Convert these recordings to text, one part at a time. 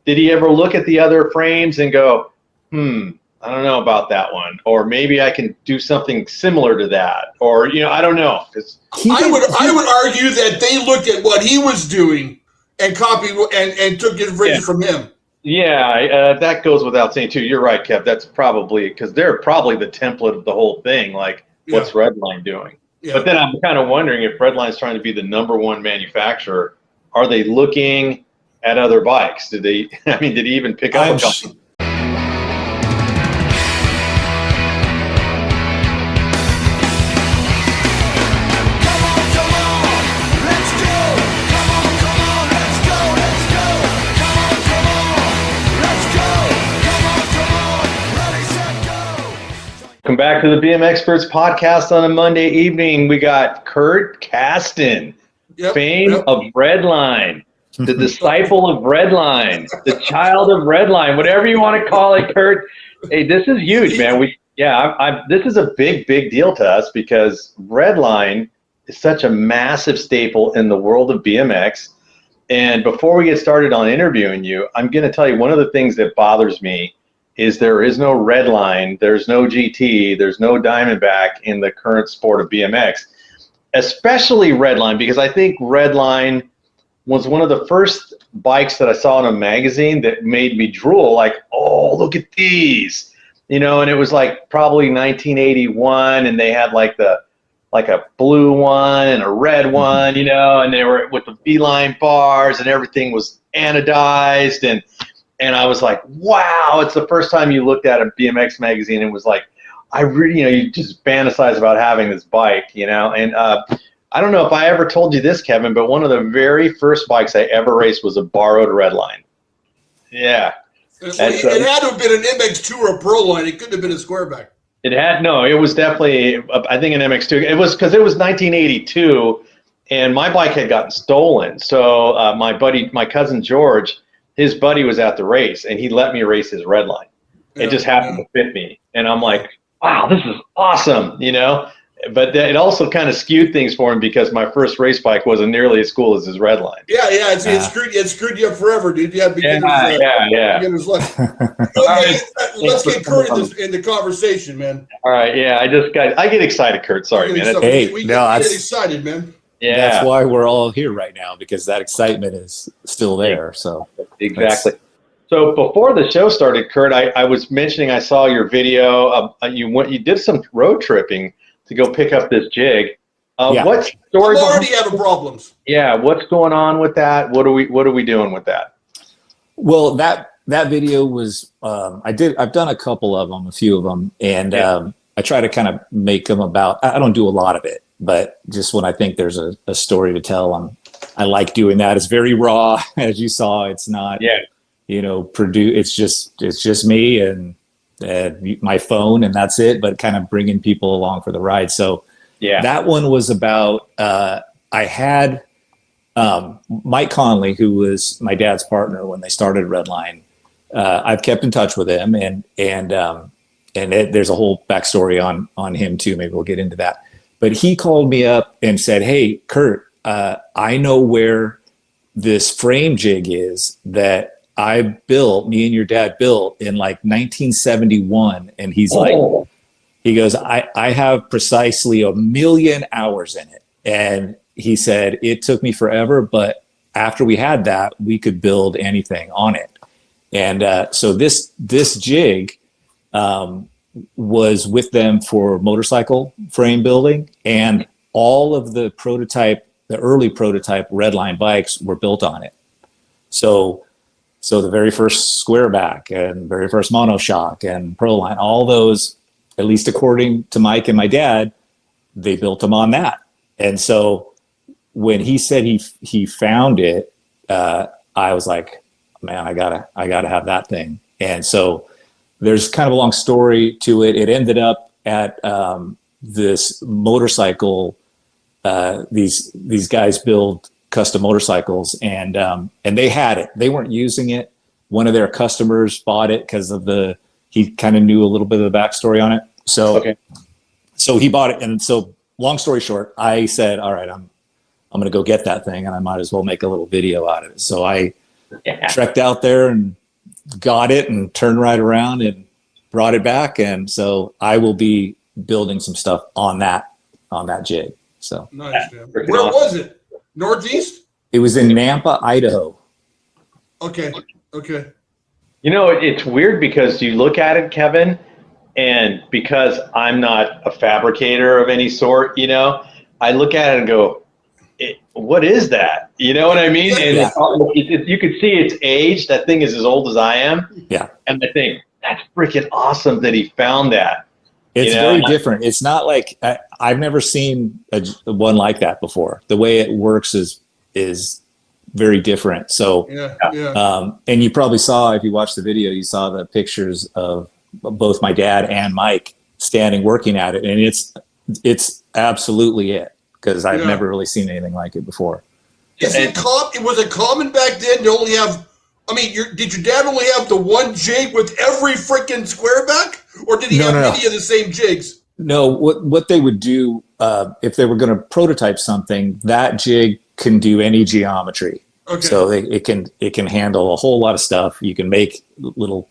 did he ever look at the other frames and go, I don't know about that one, or maybe I can do something similar to that, or I don't know. I would argue that they looked at what he was doing and copied and took inspiration from him. Yeah, that goes without saying too. You're right, Kev. That's probably because they're probably the template of the whole thing. Like, what's Redline doing? Yeah. But then I'm kind of wondering if Redline's trying to be the #1 manufacturer. Are they looking at other bikes? Did he even pick up a couple? Welcome back to the BMXPERTS Podcast on a Monday evening. We got Curt Kastan, fame of Redline, the disciple of Redline, the child of Redline, whatever you want to call it, Curt. Hey, this is huge, man. This is a big deal to us because Redline is such a massive staple in the world of BMX. And before we get started on interviewing you, I'm going to tell you one of the things that bothers me is there is no Redline, there's no GT, there's no Diamondback in the current sport of BMX, especially Redline, because I think Redline was one of the first bikes that I saw in a magazine that made me drool, like, oh, look at these, and it was like probably 1981, and they had like a blue one and a red one, and they were with the V-line bars and everything was anodized, and I was like, wow, it's the first time you looked at a BMX magazine and was like, I really, you just fantasize about having this bike, and I don't know if I ever told you this, Kevin, but one of the very first bikes I ever raced was a borrowed Redline. Yeah. It had to have been an MX2 or a Pro Line. It couldn't have been a squareback. It was definitely, I think, an MX2. It was because it was 1982, and my bike had gotten stolen. So my cousin George, his buddy was at the race, and he let me race his Redline. It just happened to fit me. And I'm like, wow, this is awesome, But it also kind of skewed things for him because my first race bike wasn't nearly as cool as his Redline. Yeah, it screwed you up forever, dude. You had beginner's luck. Okay, let's get Curt in the conversation, man. All right, yeah, I get excited, Curt. Sorry, man. We get excited, man. Yeah, that's why we're all here right now, because that excitement is still there. So exactly. So before the show started, Curt, I was mentioning I saw your video. You did some road tripping to go pick up this jig. What story? I'm already having problems. Yeah, what's going on with that? What are we doing with that? Well, that video was I've done a couple of them, a few of them, and I try to kind of make them about. I don't do a lot of it, but just when I think there's a story to tell, I like doing that. It's very raw, as you saw. It's not, It's just me and my phone, and that's it. But kind of bringing people along for the ride. So that one was about. I had Mike Conley, who was my dad's partner when they started Redline. I've kept in touch with him, and there's a whole backstory on him too. Maybe we'll get into that. But he called me up and said, "Hey, Curt, I know where this frame jig is that I built, me and your dad built in like 1971." And he goes, I have precisely 1 million hours in it. And he said, it took me forever, but after we had that, we could build anything on it. And so this jig was with them for motorcycle frame building, and all of the early prototype Redline bikes were built on it. So the very first squareback and very first monoshock and Proline, all those, at least according to Mike and my dad, they built them on that. And so when he said he found it, I was like, man, I gotta have that thing. And so there's kind of a long story to it. It ended up at this motorcycle. These guys build custom motorcycles, and they had it. They weren't using it. One of their customers bought it because he kind of knew a little bit of the backstory on it. So he bought it, and so long story short, I said, all right, I'm going to go get that thing, and I might as well make a little video out of it. So I trekked out there and got it and turned right around and brought it back. And so I will be building some stuff on that jig. So nice, man. Where was it? Northeast? It was in Nampa, Idaho. Okay. You know, it's weird because you look at it, Kevin, and because I'm not a fabricator of any sort, you know, I look at it and go, what is that? You know what I mean? And you could see its age. That thing is as old as I am. Yeah. And I think that's freaking awesome that he found that. It's very different. It's not like I've never seen one like that before. The way it works is very different. So, and you probably saw, if you watched the video, you saw the pictures of both my dad and Mike standing working at it, and it's absolutely it, because I've never really seen anything like it before. Was it common back then to only have? I mean, did your dad only have the one jig with every freaking square back, or did he have many of the same jigs? No, what they would do if they were going to prototype something, that jig can do any geometry. Okay. So it can handle a whole lot of stuff. You can make little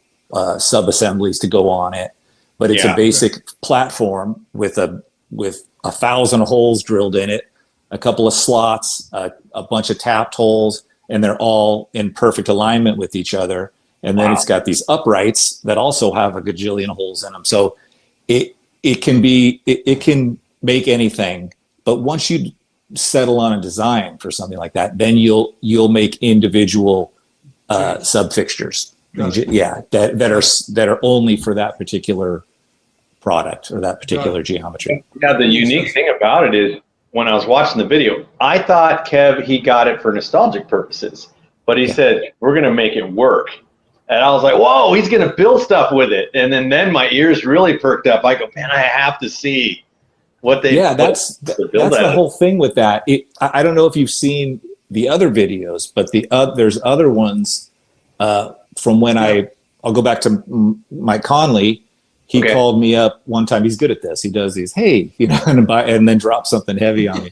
sub assemblies to go on it, but it's a basic platform with 1,000 holes drilled in it, a couple of slots, a bunch of tapped holes, and they're all in perfect alignment with each other. And then it's got these uprights that also have a gajillion holes in them. So it can make anything, but once you settle on a design for something like that, then you'll make individual sub fixtures. That are only for that particular product or that particular geometry. Yeah, the unique thing about it is, when I was watching the video, I thought he got it for nostalgic purposes, but he said, we're going to make it work. And I was like, whoa, he's going to build stuff with it. And then my ears really perked up. I go, man, I have to see what they that's the whole thing with that. I don't know if you've seen the other videos, but there's other ones from when I'll go back to Mike Conley. He called me up one time. He's good at this. He does these, hey, you know, and then drop something heavy on me.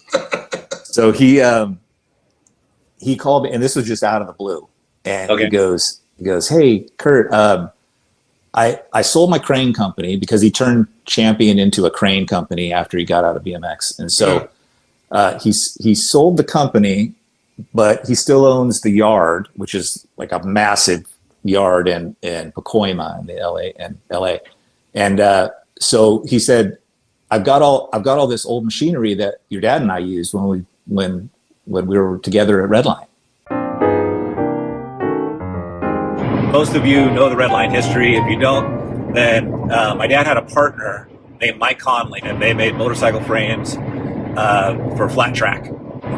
So he called me, and this was just out of the blue. And he goes, hey, Curt, I sold my crane company, because he turned Champion into a crane company after he got out of BMX. And so he sold the company, but he still owns the yard, which is like a massive yard in Pacoima in LA. And so he said, I've got all this old machinery that your dad and I used when we were together at Redline. Most of you know the Redline history. If you don't, then my dad had a partner named Mike Conley, and they made motorcycle frames for flat track.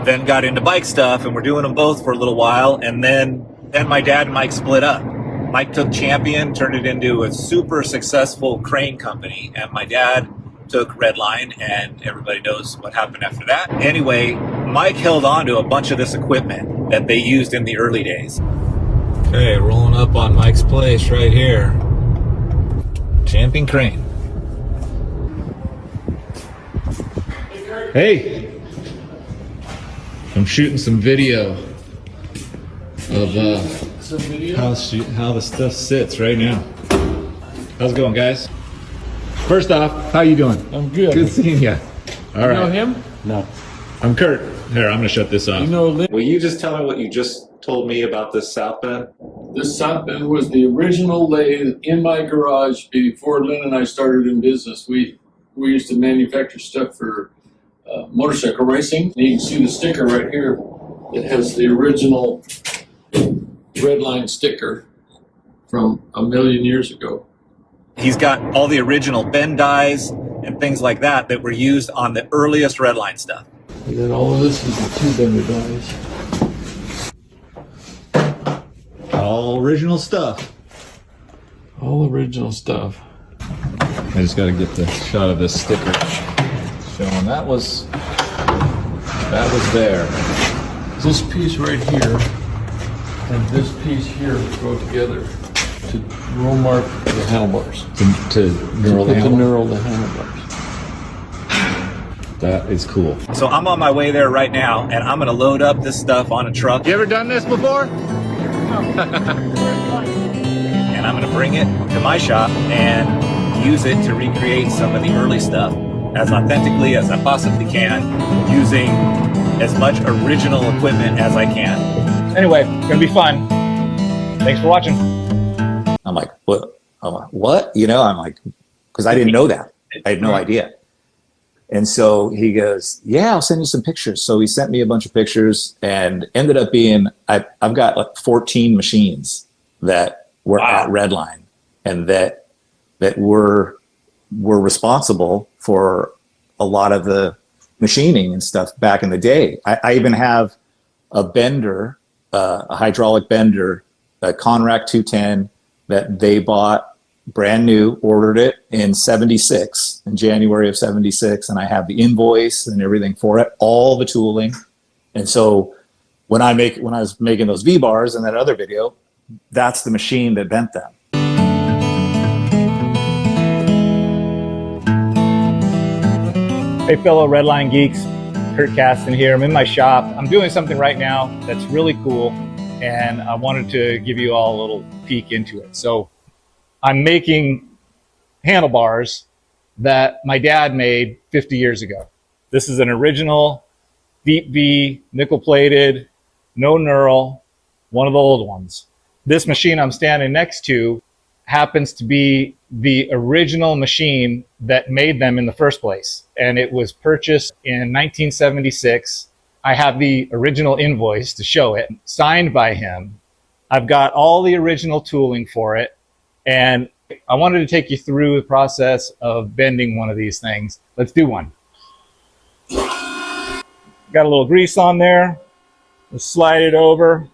Then got into bike stuff, and we're doing them both for a little while, and then my dad and Mike split up. Mike took Champion, turned it into a super successful crane company, and my dad took Redline, and everybody knows what happened after that. Anyway, Mike held on to a bunch of this equipment that they used in the early days. Okay, rolling up on Mike's place right here. Champion crane. Hey, I'm shooting some video of how the stuff sits right now. How's it going, guys? First off, how you doing? I'm good. Good seeing you. All right. You know him? No. I'm Curt. Here, I'm gonna shut this off. You know Lynn? Will you just tell me what you just told me about this South Bend? This South Bend was the original lathe in my garage before Lynn and I started in business. We used to manufacture stuff for motorcycle racing. And you can see the sticker right here. It has the original Redline sticker from a million years ago. He's got all the original bend dies and things like that were used on the earliest Redline stuff. And then all of this is the two bender dies. All original stuff. All original stuff. I just got to get the shot of this sticker showing that was there. This piece right here and this piece here go together to roll mark the handlebars. To knurl the handlebars. That is cool. So I'm on my way there right now, and I'm going to load up this stuff on a truck. You ever done this before? No. And I'm going to bring it to my shop and use it to recreate some of the early stuff as authentically as I possibly can, using as much original equipment as I can. Anyway, gonna be fun. Thanks for watching. I'm like, what? I'm like, what? You know, I'm like, because I didn't know that. I had no idea. And so he goes, yeah, I'll send you some pictures. So he sent me a bunch of pictures and ended up being, I've got like 14 machines that were at Redline and that were responsible for a lot of the machining and stuff back in the day. I even have a bender, a hydraulic bender, a Conrack 210 that they bought brand new, ordered it in 76, in January of 76. And I have the invoice and everything for it, all the tooling. And so when I was making those V-bars in that other video, that's the machine that bent them. Hey, fellow Redline geeks, Curt Kastan here. I'm in my shop. I'm doing something right now that's really cool, and I wanted to give you all a little peek into it. So I'm making handlebars that my dad made 50 years ago. This is an original deep V, nickel-plated, no knurl, one of the old ones. This machine I'm standing next to happens to be the original machine that made them in the first place. And it was purchased in 1976. I have the original invoice to show it, signed by him. I've got all the original tooling for it. And I wanted to take you through the process of bending one of these things. Let's do one. Got a little grease on there. Let's slide it over.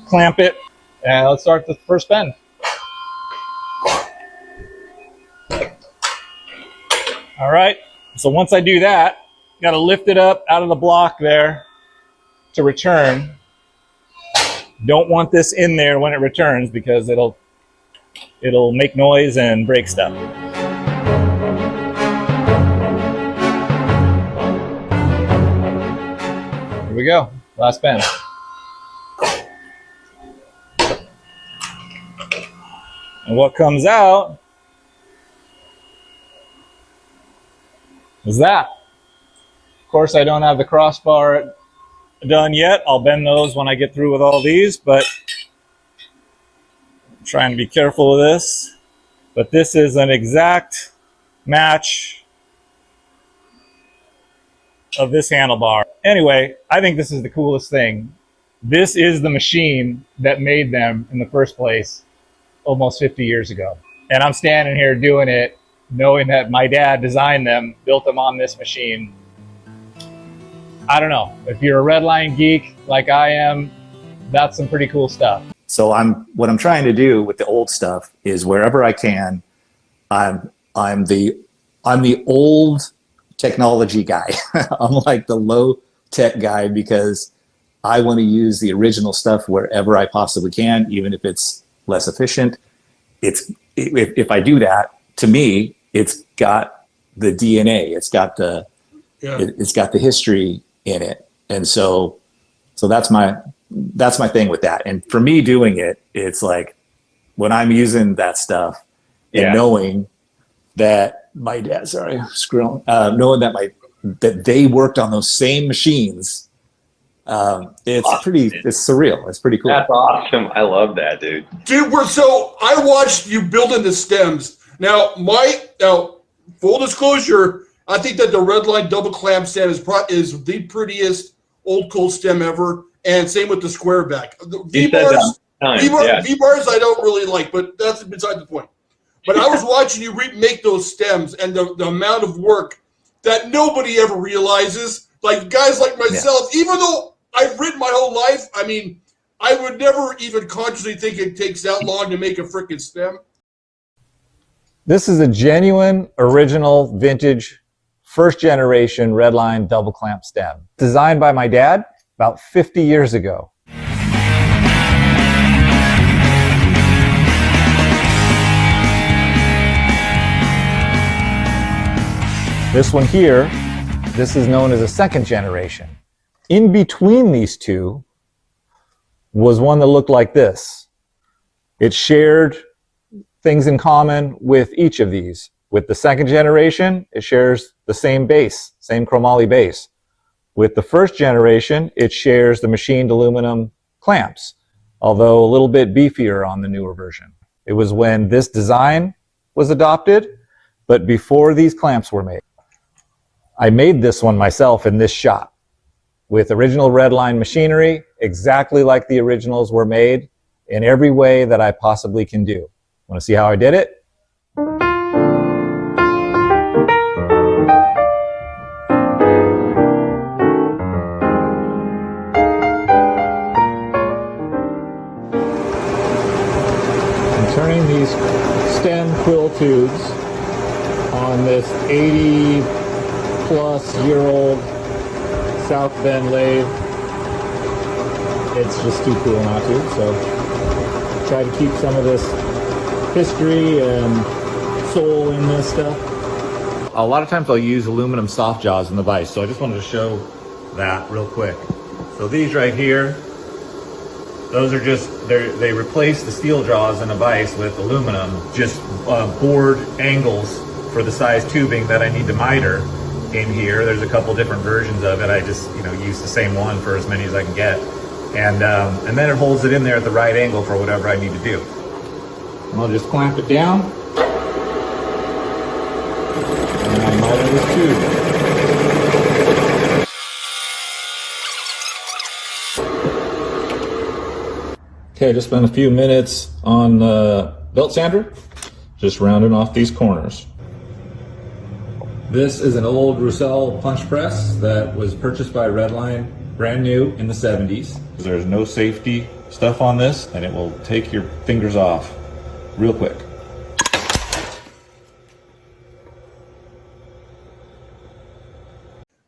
Clamp it. And let's start the first bend. All right. So once I do that, got to lift it up out of the block there to return. Don't want this in there when it returns because it'll make noise and break stuff. Here we go. Last bend. And what comes out is that. Of course, I don't have the crossbar done yet. I'll bend those when I get through with all these, but I'm trying to be careful of this. But this is an exact match of this handlebar. Anyway, I think this is the coolest thing. This is the machine that made them in the first place almost 50 years ago. And I'm standing here doing it, knowing that my dad designed them, built them on this machine. I don't know. If you're a Redline geek like I am, that's some pretty cool stuff. So what I'm trying to do with the old stuff is wherever I can, I'm the old technology guy. I'm like the low tech guy because I want to use the original stuff wherever I possibly can, even if it's less efficient. If I do that, to me, it's got the DNA. It's got the it's got the history in it, and so that's my thing with that. And for me doing it, it's like when I'm using that stuff and knowing that my dad, knowing that they worked on those same machines. It's surreal. It's pretty cool. That's awesome. I love that, dude. Dude, so I watched you building the stems. Now, full disclosure, I think that the Redline double clamp stem is the prettiest old cool stem ever, and same with the square back. The V-bars I don't really like, but that's beside the point. But I was watching you make those stems and the amount of work that nobody ever realizes. Like guys like myself, even though I've ridden my whole life, I mean, I would never even consciously think it takes that long to make a freaking stem. This is a genuine, original, vintage, first generation Redline double clamp stem. Designed by my dad about 50 years ago. This one here, this is known as a second generation. In between these two was one that looked like this. It shared things in common with each of these. With the second generation, it shares the same base, same chromoly base. With the first generation, it shares the machined aluminum clamps, although a little bit beefier on the newer version. It was when this design was adopted, but before these clamps were made. I made this one myself in this shop with original Redline machinery, exactly like the originals were made, in every way that I possibly can do. Want to see how I did it? Turning these stem quill tubes on this 80-plus-year-old South Bend lathe. It's just too cool not to, so try to keep some of this history and soul in this stuff. A lot of times I'll use aluminum soft jaws in the vise, so I just wanted to show that real quick. So these right here, those are just, they replace the steel jaws in a vise with aluminum, just bored angles for the size tubing that I need to miter in here. There's a couple different versions of it. I just, use the same one for as many as I can get. And then it holds it in there at the right angle for whatever I need to do. And I'll just clamp it down. And I miter this tube. Okay, I just spent a few minutes on the belt sander, just rounding off these corners. This is an old Roussel punch press that was purchased by Redline, brand new in the 70s. There's no safety stuff on this, and it will take your fingers off real quick.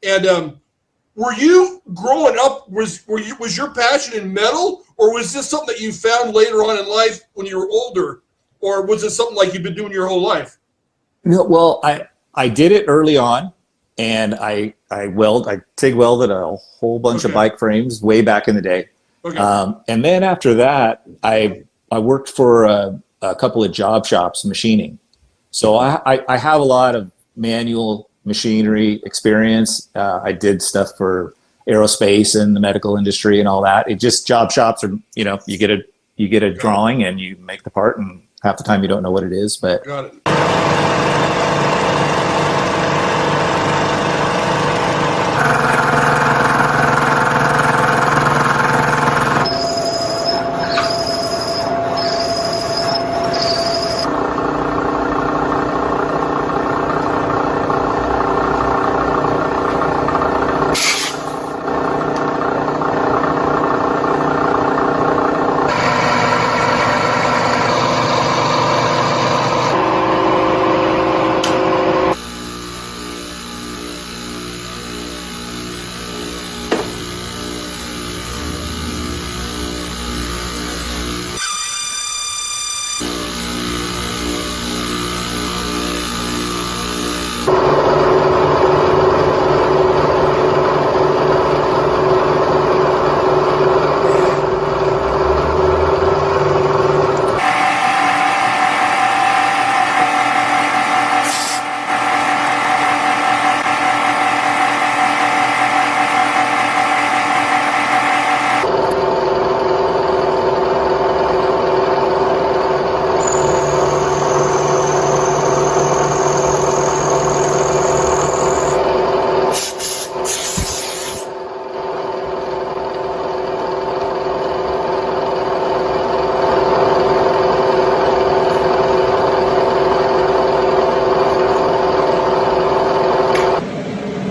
And were you growing up? Was your passion in metal, or was this something that you found later on in life when you were older, or was it something like you've been doing your whole life? No, well, I did it early on, and I TIG welded a whole bunch of bike frames way back in the day. Okay. And then after that, I worked for a couple of job shops machining. So I have a lot of manual machinery experience. I did stuff for aerospace and the medical industry and all that. It just, job shops are, you get a drawing and you make the part, and half the time you don't know what it is, but. Got it.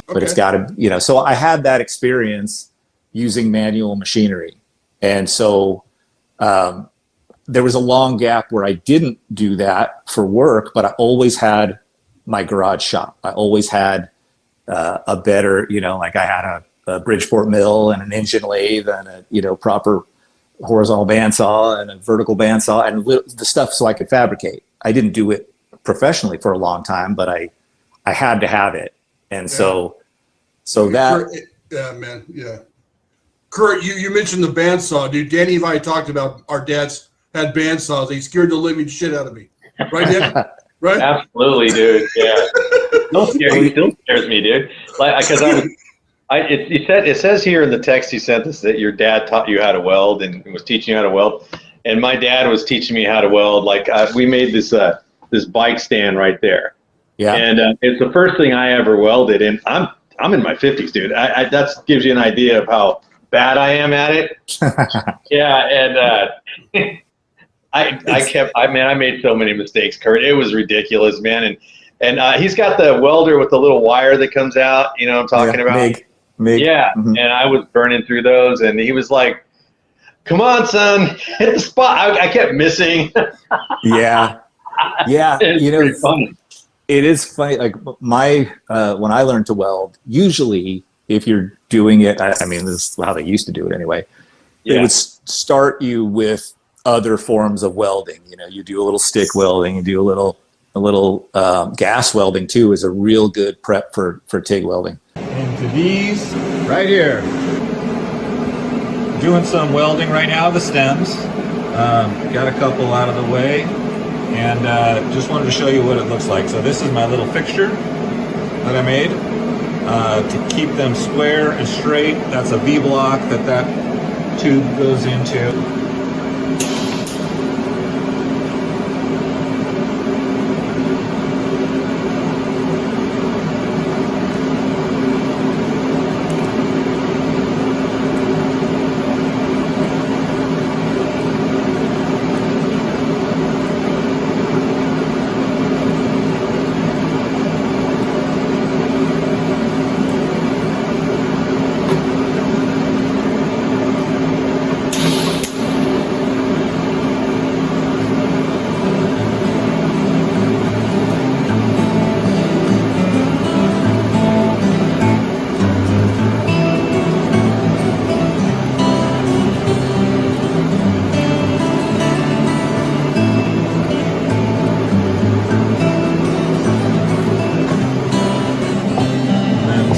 But it's got to, so I had that experience using manual machinery. And so there was a long gap where I didn't do that for work, but I always had my garage shop. I always had a better, like I had a Bridgeport mill and an engine lathe and a, proper horizontal bandsaw and a vertical bandsaw and the stuff so I could fabricate. I didn't do it professionally for a long time, but I had to have it. And so that. Yeah, man. Yeah. Curt, you mentioned the bandsaw, dude. Danny and I talked about our dads had bandsaws. They scared the living shit out of me. Right, Danny? Right? Absolutely, dude. Yeah. He still scares me, dude. Like, because it says here in the text he sent us that your dad taught you how to weld and was teaching you how to weld. And my dad was teaching me how to weld. Like, we made this bike stand right there. Yeah. And it's the first thing I ever welded. And I'm in my 50s, dude. That gives you an idea of how bad I am at it. Yeah. And I made so many mistakes, Curt. It was ridiculous, man. And he's got the welder with the little wire that comes out. You know what I'm talking about? MIG. Yeah. Mm-hmm. And I was burning through those, and he was like, "Come on, son, hit the spot." I kept missing. Yeah. It's funny. It is funny. Like when I learned to weld, usually if you're doing it, I mean, this is how they used to do it anyway. Yeah. They would start you with other forms of welding. You know, you do a little stick welding, you do a little gas welding too is a real good prep for TIG welding. Into these right here. Doing some welding right now, the stems. Got a couple out of the way, and just wanted to show you what it looks like. So this is my little fixture that I made to keep them square and straight. That's a V-block that tube goes into.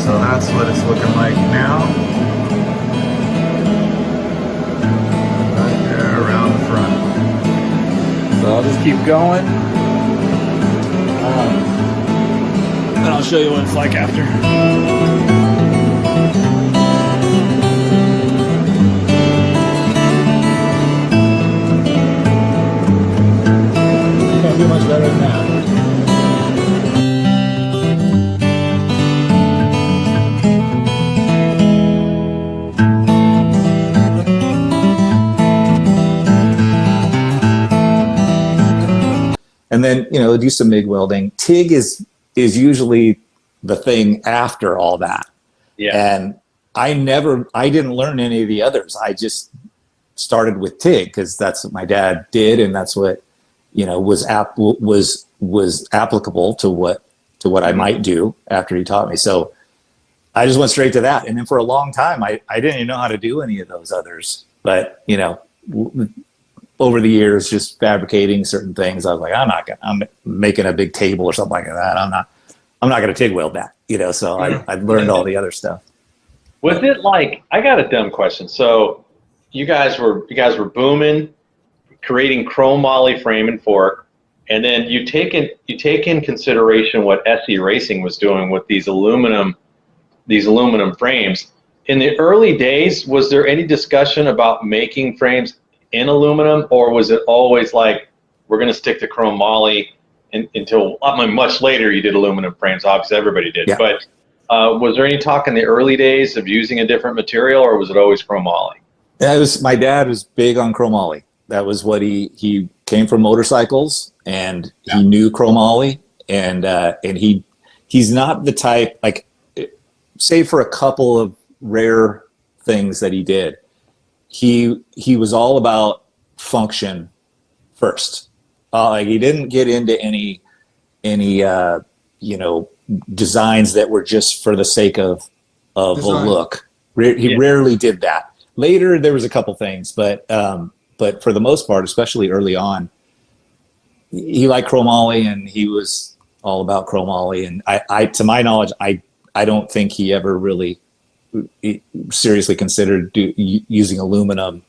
That's what it's looking like now. Right there around the front. So I'll just keep going. And I'll show you what it's like after. You can't do much better than that. And then, do some MIG welding. TIG is usually the thing after all that. Yeah. And I didn't learn any of the others. I just started with TIG because that's what my dad did, and that's what was applicable to what I might do after he taught me. So I just went straight to that. And then for a long time, I didn't even know how to do any of those others. But over the years, just fabricating certain things, I was like, I'm making a big table or something like that. I'm not going to TIG weld that, so I learned all the other stuff. Was it like, I got a dumb question. So you guys were booming, creating chrome moly frame and fork, and then you take in consideration what SE Racing was doing with these aluminum frames. In the early days, was there any discussion about making frames in aluminum, or was it always like, we're going to stick to chrome moly until much later you did aluminum frames? Obviously everybody did. Yeah. But was there any talk in the early days of using a different material, or was it always chrome moly? Yeah, my dad was big on chrome moly. That was what he came from motorcycles, and he knew chrome moly, and he's not the type, like, save for a couple of rare things that he did, he was all about function first. Like, he didn't get into any designs that were just for the sake of a look. He rarely did that. Later there was a couple things, but for the most part, especially early on, he liked chrome moly, and he was all about chrome moly. And I to my knowledge, I don't think he ever really seriously considered using aluminum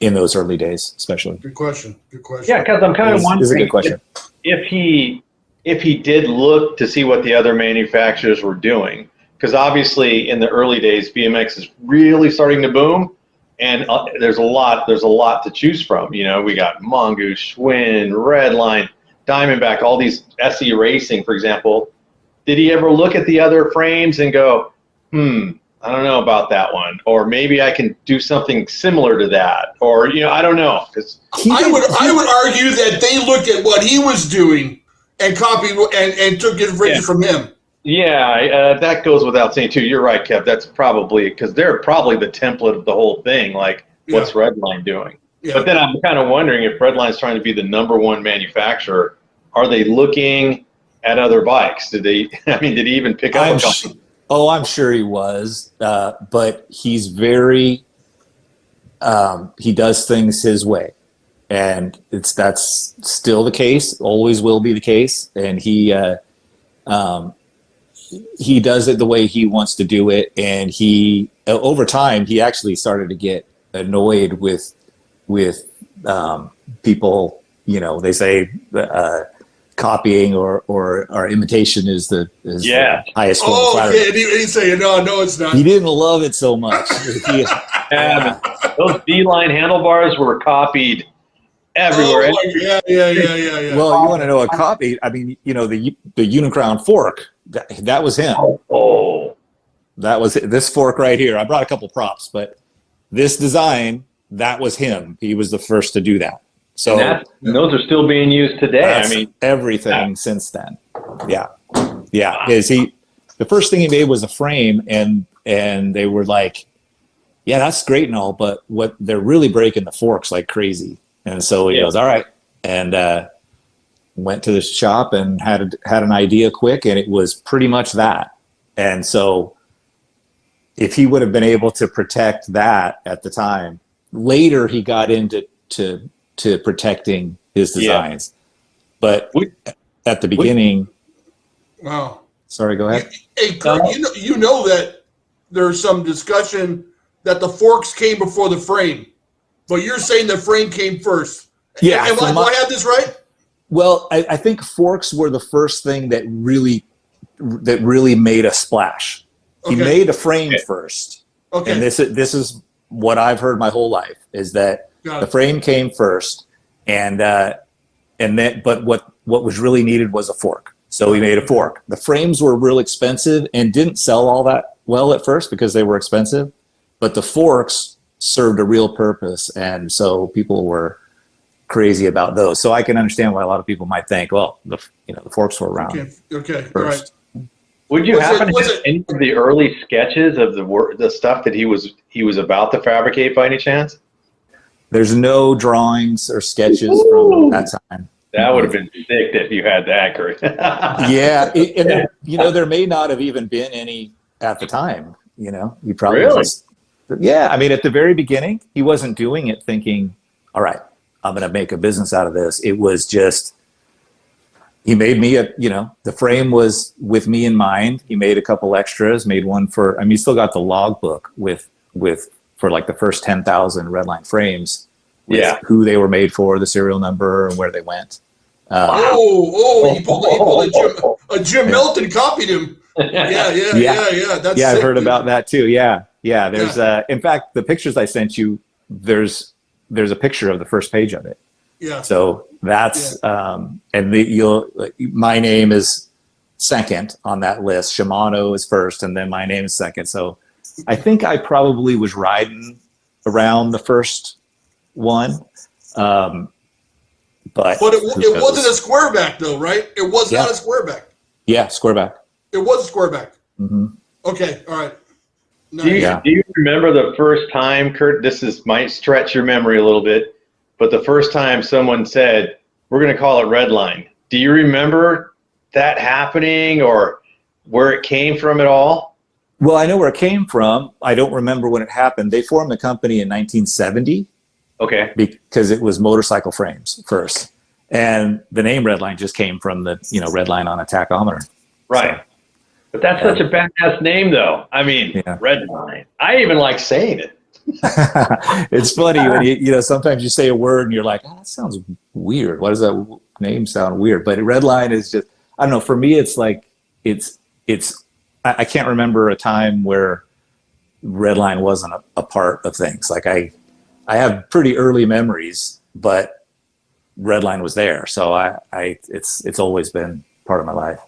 in those early days, especially. Good question. Yeah, because I'm kind of wondering is a good question. if he did look to see what the other manufacturers were doing, because obviously in the early days BMX is really starting to boom, and there's a lot to choose from. You know, we got Mongoose, Schwinn, Redline, Diamondback, all these SE Racing, for example. Did he ever look at the other frames and go, I don't know about that one, or maybe I can do something similar to that, or I don't know. I would argue that they looked at what he was doing and copied and took inspiration from him. Yeah, that goes without saying too. You're right, Kev. That's probably because they're probably the template of the whole thing. Like, what's Redline doing? Yeah. But then I'm kind of wondering if Redline's trying to be the #1 manufacturer. Are they looking at other bikes? Did he even pick up a couple? I'm sure he was, but he's very. He does things his way, and that's still the case. Always will be the case, and he does it the way he wants to do it. And he, over time, he actually started to get annoyed with people. They say copying or imitation is the highest form of flattery. Okay. And he'd say, no, it's not. He didn't love it so much. Those D-line handlebars were copied everywhere. Yeah. Well, you want to know a copy? I mean, the Unicrown fork. That was him. Oh. That was this fork right here. I brought a couple props, but this design, that was him. He was the first to do that. So and those are still being used today. I mean, everything since then. Yeah. The first thing he made was a frame, and they were like, yeah, that's great and all, but what they're really breaking the forks like crazy. And so he goes, all right, and went to the shop and had an idea quick, and it was pretty much that. And so if he would have been able to protect that at the time, later he got into protecting his designs. But at the beginning, wow. Sorry, go ahead. Hey, Curt, you know that there's some discussion that the forks came before the frame, but you're saying the frame came first. Yeah. Do I have this right? Well, I think forks were the first thing that really made a splash. He made a frame first. Okay. And this is what I've heard my whole life, is that the frame came first, and then but what was really needed was a fork. So he made a fork. The frames were real expensive and didn't sell all that well at first because they were expensive, but the forks served a real purpose, and so people were crazy about those. So I can understand why a lot of people might think, well, the forks were around. Okay. First. All right. Would you happen to have any of the early sketches of the stuff that he was about to fabricate by any chance? There's no drawings or sketches from that time. That would have been sick if you had that, Curt. Yeah, there may not have even been any at the time. You probably I mean, at the very beginning, he wasn't doing it thinking, all right, I'm going to make a business out of this. It was just, he made me the frame was with me in mind. He made a couple extras, made one he still got the logbook for like the first 10,000 Redline frames. Who they were made for, the serial number, and where they went. He pulled a Jim Milton copied him. Yeah. That's I've heard about that too. Yeah. There's in fact, the pictures I sent you, there's a picture of the first page of it. Yeah. So that's my name is second on that list. Shimano is first, and then my name is second. So I think I probably was riding around the first one. But it wasn't a square back though, right? It was not a square back. Yeah, square back. It was a square back. Mm-hmm. Okay, all right. Nice. Do you remember the first time, Curt? Might stretch your memory a little bit, but the first time someone said, "We're going to call it Redline." Do you remember that happening, or where it came from at all? Well, I know where it came from. I don't remember when it happened. They formed the company in 1970. Okay. Because it was motorcycle frames first, and the name Redline just came from the Redline on a tachometer. Right. But that's such a badass name, though. I mean, Redline. I even like saying it. It's funny when you sometimes you say a word and you're like, oh, that sounds weird. Why does that name sound weird? But Redline is just, I don't know. For me, it's like I can't remember a time where Redline wasn't a part of things. Like I have pretty early memories, but Redline was there, so it's always been part of my life.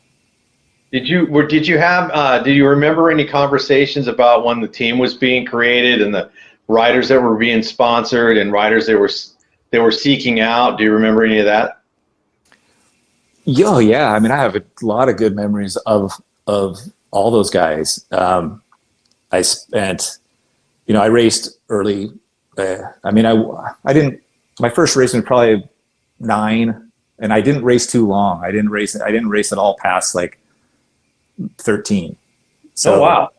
Did you remember any conversations about when the team was being created and the riders that were being sponsored and riders they were seeking out? Do you remember any of that? Yeah. I mean, I have a lot of good memories of all those guys. I spent, I raced early. I didn't. My first race was probably 9, and I didn't race too long. I didn't race at all past like 13. So, wow.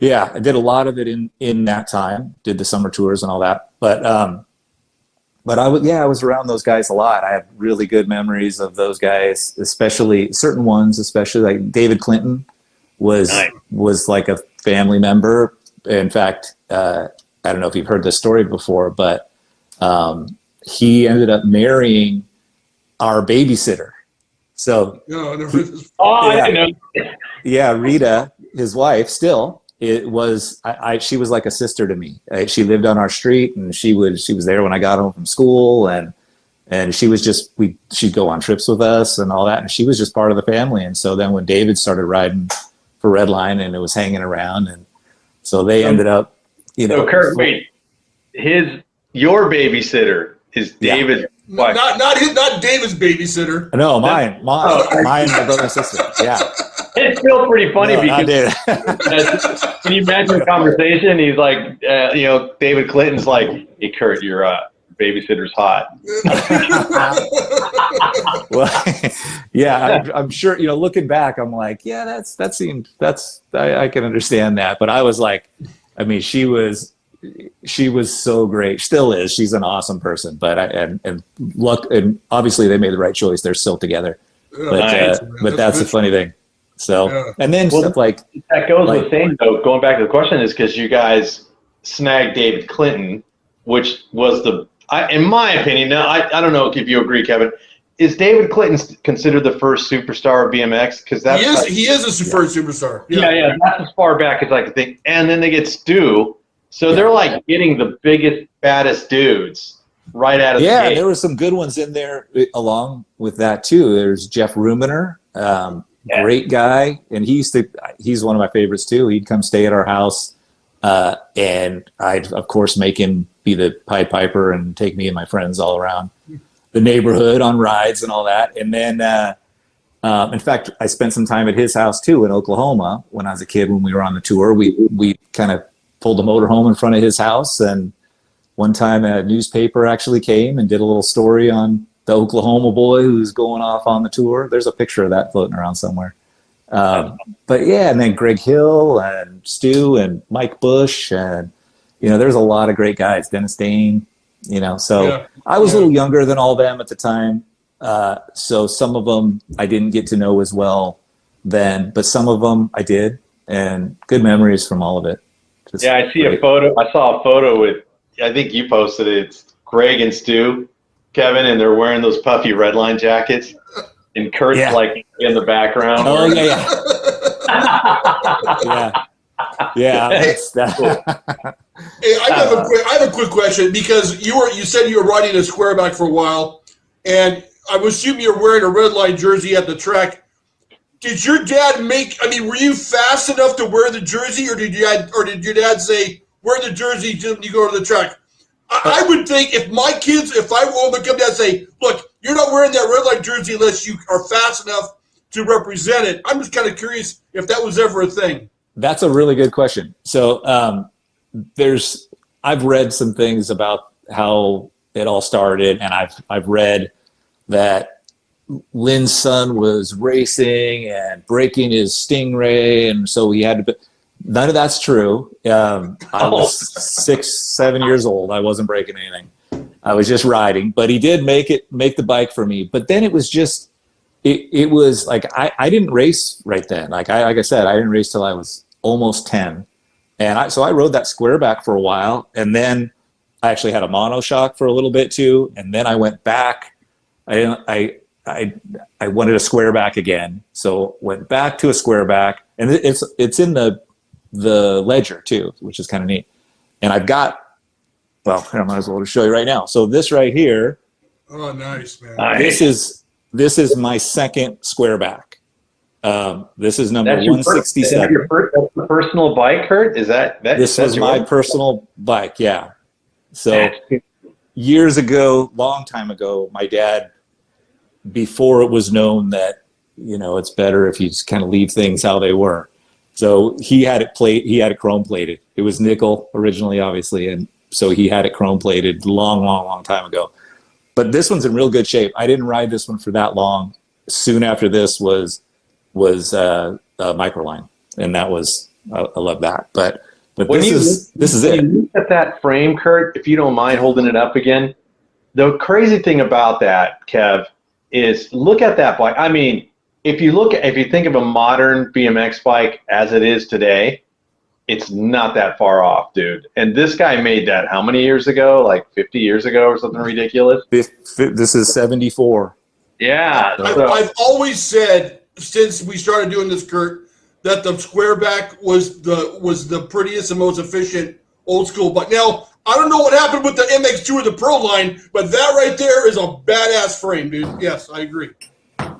Yeah, I did a lot of it in that time. Did the summer tours and all that. But I was around those guys a lot. I have really good memories of those guys, especially certain ones, especially like David Clinton was like a family member. In fact, I don't know if you've heard this story before, but he ended up marrying our babysitter. So, I didn't know. Yeah, Rita, his wife, still. She was like a sister to me. She lived on our street, and she was there when I got home from school, and she was she'd go on trips with us and all that, and she was just part of the family. And so then when David started riding for Redline, and it was hanging around, and so they ended up, So Curt, wait, your babysitter is David's wife. Not David's babysitter. No, mine, and my brother and sister. Yeah. It's still pretty funny because can you imagine the conversation? He's like, David Clinton's like, "Hey, Curt, your babysitter's hot." Well, yeah, I'm sure. Looking back, I'm like, yeah, I can understand that. But I was like, I mean, she was so great. Still is. She's an awesome person. But and obviously they made the right choice. They're still together. But that's the funny thing. So, and then stuff like that goes with saying, though, going back to the question, is because you guys snagged David Clinton, which was in my opinion, now I don't know if you agree, Kevin, is David Clinton considered the first superstar of BMX? Because he is a first superstar. Yeah, that's as far back as I could think. And then they get Stu, so they're like getting the biggest, baddest dudes right out of the gate. Yeah, there were some good ones in there along with that too. There's Jeff Rumener. Great guy, and he's one of my favorites too. He'd come stay at our house, and I'd of course make him be the Pied Piper and take me and my friends all around the neighborhood on rides and all that. And then, in fact, I spent some time at his house too in Oklahoma when I was a kid. When we were on the tour, we kind of pulled the motorhome in front of his house, and one time a newspaper actually came and did a little story on the Oklahoma boy who's going off on the tour. There's a picture of that floating around somewhere. But yeah, and then Greg Hill and Stu and Mike Bush, and there's a lot of great guys. Dennis Dane, so I was a little younger than all of them at the time. So some of them I didn't get to know as well then, but some of them I did, and good memories from all of it. I see a photo. I saw a photo with, I think you posted it. It's Greg and Stu, Kevin, and they're wearing those puffy Redline jackets, and Curt's like in the background. Oh yeah. That's that. Cool. Hey, I have a quick question, because you said you were riding a squareback for a while, and I would assume you're wearing a Redline jersey at the track. Did your dad were you fast enough to wear the jersey, or did your dad say wear the jersey when you go to the track? I would think if I were to come down and say, look, you're not wearing that Redline jersey unless you are fast enough to represent it. I'm just kind of curious if that was ever a thing. That's a really good question. So I've read some things about how it all started, and I've read that Lynn's son was racing and breaking his Stingray, and so he had to. None of that's true. I was 6-7 years old. I wasn't breaking anything. I was just riding, but he did make the bike for me. But then it was just, it was like, I didn't race right then. Like I said, I didn't race till I was almost 10. And so I rode that squareback for a while, and then I actually had a monoshock for a little bit too. And then I went back. I wanted a squareback again. So went back to a squareback, and it's in the ledger too, which is kind of neat. And I've got, well, I might as well show you right now. So this right here. Oh, nice, man. This is my second squareback. This is number That's 167. That's your personal bike, Curt? Is that This was my personal bike, yeah. So years ago, long time ago, my dad, before it was known that, it's better if you just kind of leave things how they were. So he had it chrome plated. It was nickel originally, obviously. And so he had it chrome plated long time ago. But this one's in real good shape. I didn't ride this one for that long. Soon after this was Microline. And that was, I love that. But this is it. When you look at that frame, Curt, if you don't mind holding it up again, the crazy thing about that, Kev, is look at that bike. I mean, if you think of a modern BMX bike as it is today, it's not that far off, dude. And this guy made that how many years ago? Like 50 years ago or something ridiculous? This is 74. Yeah. I've always said, since we started doing this, Curt, that the squareback was the prettiest and most efficient old school bike. Now, I don't know what happened with the MX2 or the Pro line, but that right there is a badass frame, dude. Yes, I agree.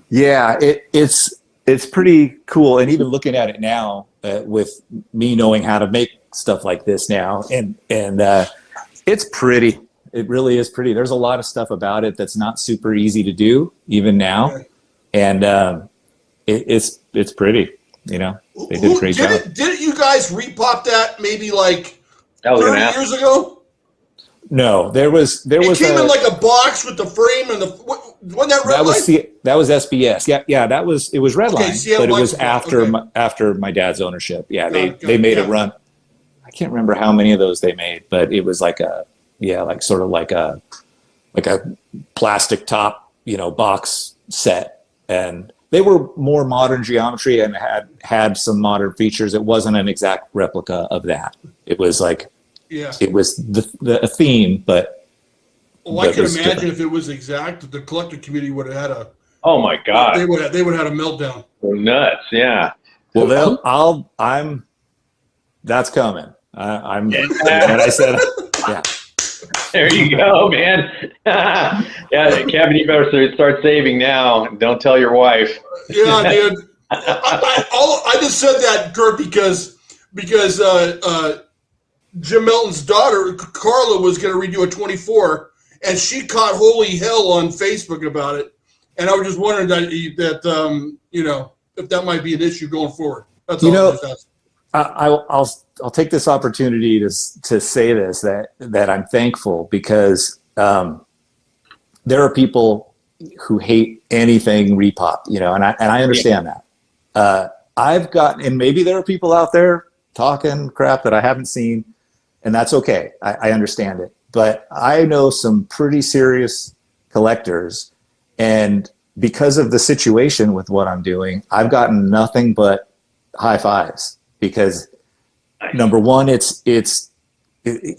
Yeah, it's pretty cool. And even looking at it now, with me knowing how to make stuff like this now, and it's pretty. It really is pretty. There's a lot of stuff about it that's not super easy to do even now, and it's pretty. They did a great job. Didn't you guys repop that maybe like 30 years ago? No, there was. It came in like a box with the frame and wasn't that Redline? That was SBS. Yeah, it was Redline, but it was after my dad's ownership. Yeah, they made a run. I can't remember how many of those they made, but it was like a plastic top, box set, and they were more modern geometry and had some modern features. It wasn't an exact replica of that. It was like. Yeah, it was the theme, but I can imagine if it was exact, the collector community would have had a. Oh my God! They would have had a meltdown. They're nuts, yeah. Well, that's coming. And I said, yeah. There you go, man. Yeah, Kevin, you better start saving now. Don't tell your wife. Yeah, dude. I just said that, Curt, because Jim Melton's daughter, Carla, was going to redo a 24, and she caught holy hell on Facebook about it. And I was just wondering that if that might be an issue going forward. That's all. I'll take this opportunity to say this, that I'm thankful, because there are people who hate anything repop, and I understand that. I've gotten, and maybe there are people out there talking crap that I haven't seen, and that's okay. I understand it. But I know some pretty serious collectors, and because of the situation with what I'm doing, I've gotten nothing but high fives, because number one, it's and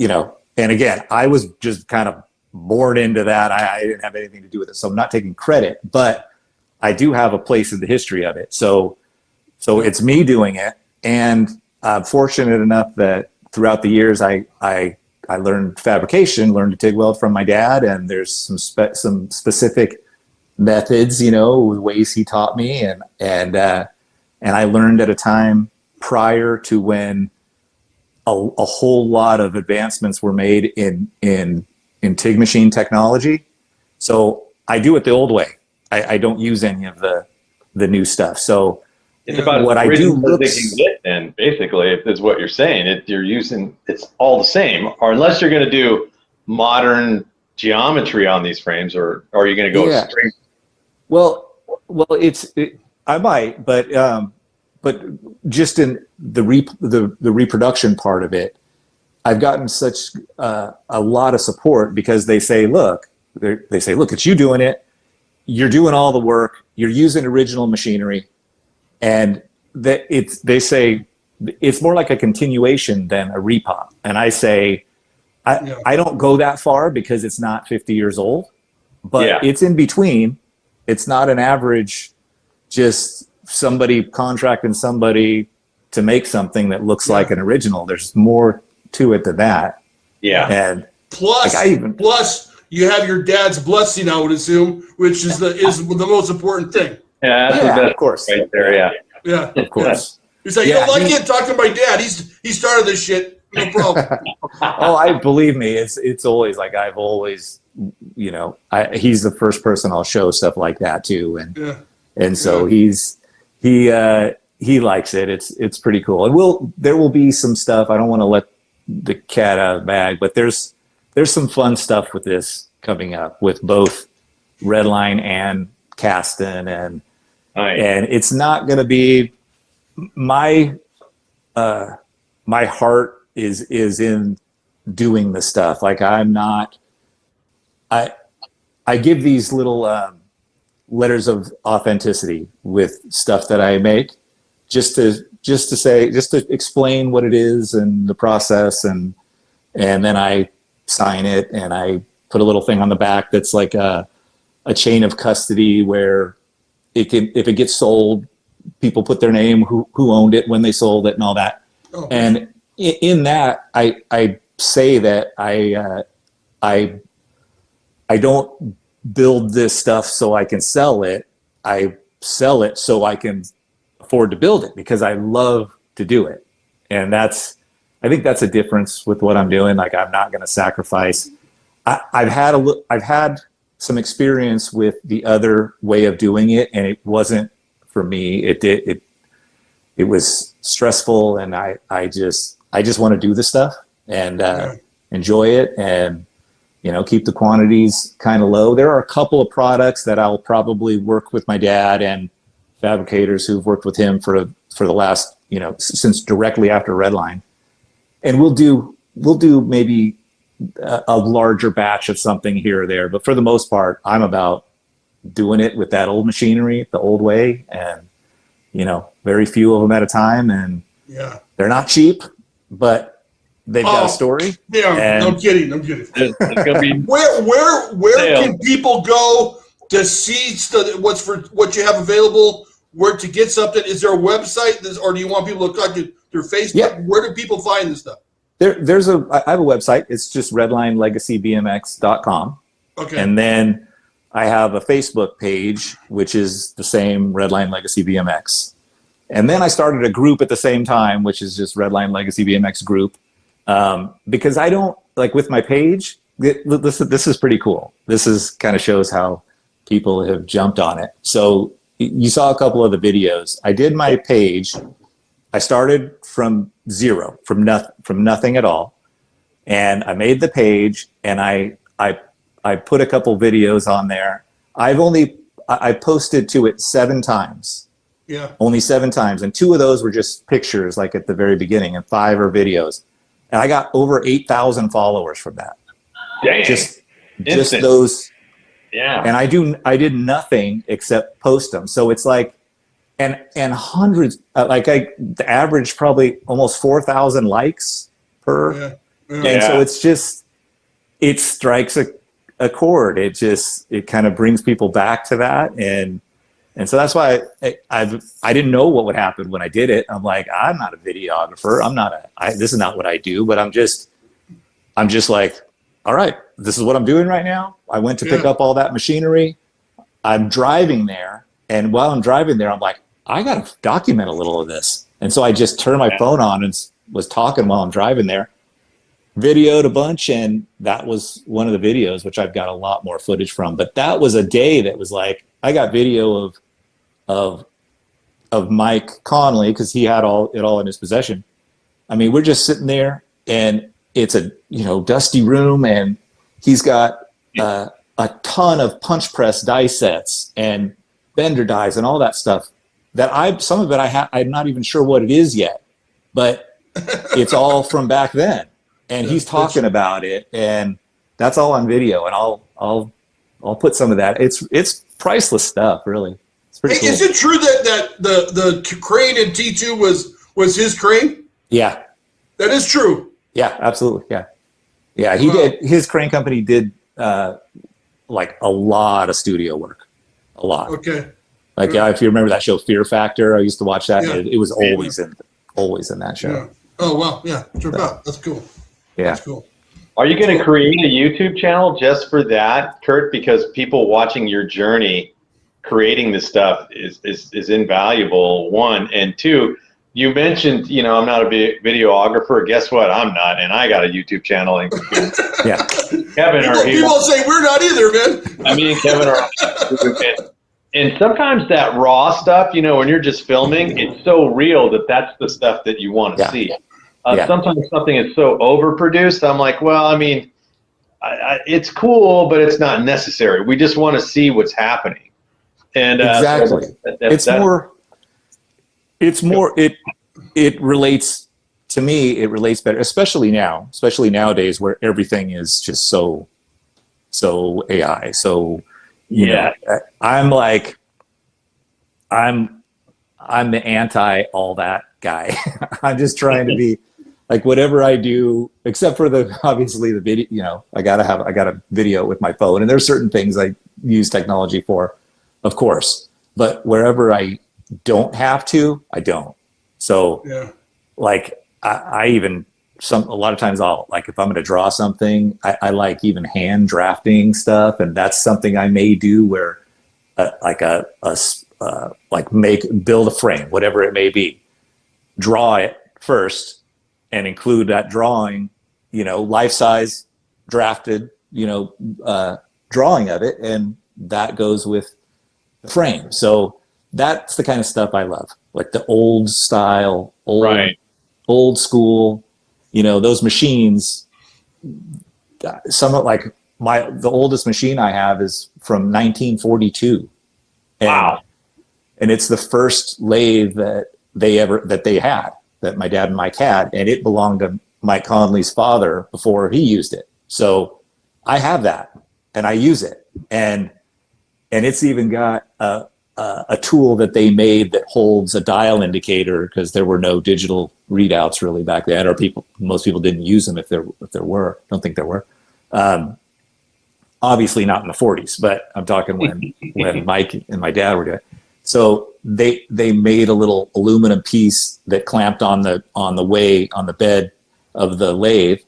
again, I was just kind of born into that. I didn't have anything to do with it, so I'm not taking credit, but I do have a place in the history of it. So it's me doing it, and I'm fortunate enough that throughout the years, I learned fabrication, learned to TIG weld from my dad, and there's some specific methods, ways he taught me, and I learned at a time prior to when a whole lot of advancements were made in TIG machine technology. So I do it the old way. I don't use any of the new stuff. So it's about what I do. They can get, then basically, if that's what you're saying, it's all the same, or unless you're going to do modern geometry on these frames, or are you going to go straight? Well, I might, but just in the reproduction part of it, I've gotten such a lot of support, because they say, look, it's you doing it. You're doing all the work. you're using original machinery, and that they say it's more like a continuation than a repop. And I say, I don't go that far because it's not 50 years old, but it's in between. It's not an average, just somebody contracting somebody to make something that looks like an original. There's more to it than that. Yeah. And plus, plus you have your dad's blessing, I would assume, which is the most important thing. Yeah, that's of course. Right there, yeah. Yeah. Of course. He's like, you don't like it? Talk to my dad. He started this shit. No problem. I believe me. It's always like I've always, he's the first person I'll show stuff like that to, and so he likes it. It's pretty cool. And there will be some stuff. I don't want to let the cat out of the bag, but there's some fun stuff with this coming up with both Redline and Kastan, and it's not going to be my heart is in doing the stuff. Like I'm not. I give these little letters of authenticity with stuff that I make, just to explain what it is and the process, and then I sign it and I put a little thing on the back that's like a chain of custody where if it gets sold, people put their name, who owned it, when they sold it, and all that. Oh. And in that, I say that I don't build this stuff so I can sell it. I sell it so I can afford to build it because I love to do it. And I think that's a difference with what I'm doing. Like I'm not going to sacrifice. I've had some experience with the other way of doing it, and it wasn't for me. It was stressful, and I just want to do this stuff and enjoy it, and keep the quantities kind of low. There are a couple of products that I'll probably work with my dad and fabricators who've worked with him for the last, since directly after Redline. And we'll do maybe a larger batch of something here or there. But for the most part, I'm about doing it with that old machinery, the old way, and, very few of them at a time. And they're not cheap, but they've got a story. Yeah, no kidding. It's gonna be where can people go to see what you have available? Where to get something? Is there a website, or do you want people to talk to through Facebook? Yeah. Where do people find this stuff? I have a website. It's just redlinelegacybmx.com. Okay. And then I have a Facebook page, which is the same, Redline Legacy BMX. And then I started a group at the same time, which is just Redline Legacy BMX group. Because I don't, like with my page, this is pretty cool. This is kind of shows how people have jumped on it. So you saw a couple of the videos. I did my page. I started from zero, from nothing at all. And I made the page, and I put a couple videos on there. I posted to it 7 times. Yeah. Only 7 times. And 2 of those were just pictures, like at the very beginning, and 5 are videos. And I got over 8,000 followers from that. Dang. Just those. Yeah. And I did nothing except post them. So it's like, and hundreds, the average probably almost 4,000 likes per. Yeah. And so it's just, it strikes a chord. It kind of brings people back to that. And so that's why I didn't know what would happen when I did it. I'm like, I'm not a videographer. This is not what I do, but I'm just like, all right, this is what I'm doing right now. I went to pick up all that machinery. I'm driving there. And while I'm driving there, I'm like, I got to document a little of this. And so I just turned my phone on and was talking while I'm driving there, videoed a bunch. And that was one of the videos, which I've got a lot more footage from. But that was a day that was like, I got video of Mike Conley, because he had it all in his possession. I mean, we're just sitting there, and it's a dusty room, and he's got a ton of punch press die sets and bender dies and all that stuff. Some of it I'm not even sure what it is yet, but it's all from back then. And he's talking about it, and that's all on video. And I'll put some of that. It's priceless stuff, really. It's pretty cool. Is it true that the crane in T2 was his crane? Yeah. That is true. Yeah, absolutely. Yeah. Yeah, he did. His crane company did like a lot of studio work. A lot. Okay. Like if you remember that show Fear Factor, I used to watch that. Yeah. It was always in that show. Yeah. Oh wow. Yeah. Sure. That's cool. Yeah. That's cool. Are you going to create a YouTube channel just for that, Curt? Because people watching your journey, creating this stuff is invaluable. One, and two, you mentioned, I'm not a videographer. Guess what? I'm not, and I got a YouTube channel. And Yeah. Kevin, people say we're not either, man. I mean, Kevin, and sometimes that raw stuff, when you're just filming, it's so real that's the stuff that you want to see. Sometimes something is so overproduced. I'm like, well, I mean, it's cool, but it's not necessary. We just want to see what's happening. And exactly, it relates to me. It relates better, especially nowadays where everything is just so AI. So you know, I'm the anti all that guy. I'm just trying to be like whatever I do, except for obviously the video. I got a video with my phone, and there's certain things I use technology for, of course. But wherever I don't have to, I don't. So like I even a lot of times I'll like if I'm going to draw something, I like even hand drafting stuff, and that's something I may do where build a frame, whatever it may be, draw it first and include that drawing, life size drafted, drawing of it, and that goes with the frame. So that's the kind of stuff I love, like the old style, old school, those machines. Somewhat like the oldest machine I have is from 1942. Wow. And it's the first lathe that they had, that my dad and Mike had, and it belonged to Mike Conley's father before he used it. So I have that and I use it. And it's even got a tool that they made that holds a dial indicator, because there were no digital readouts really back then, or most people didn't use them if there were. Don't think there were. Obviously not in the 40s, but I'm talking when Mike and my dad were doing it. So they made a little aluminum piece that clamped on the bed of the lathe,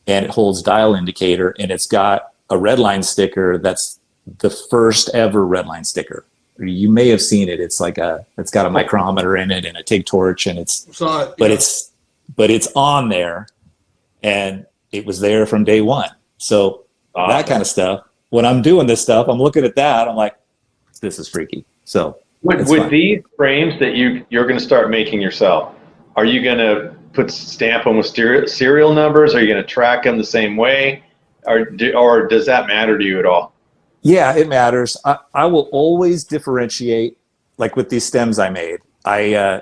and it holds dial indicator, and it's got a redline sticker that's the first ever redline sticker. You may have seen it. It's got a micrometer in it and a TIG torch, and it's on there, and it was there from day one. So that kind of stuff. When I'm doing this stuff, I'm looking at that. I'm like, this is freaky. So with these frames that you're going to start making yourself, are you going to stamp them with serial numbers? Are you going to track them the same way, or does that matter to you at all? Yeah, it matters. I will always differentiate, like with these stems I made. They're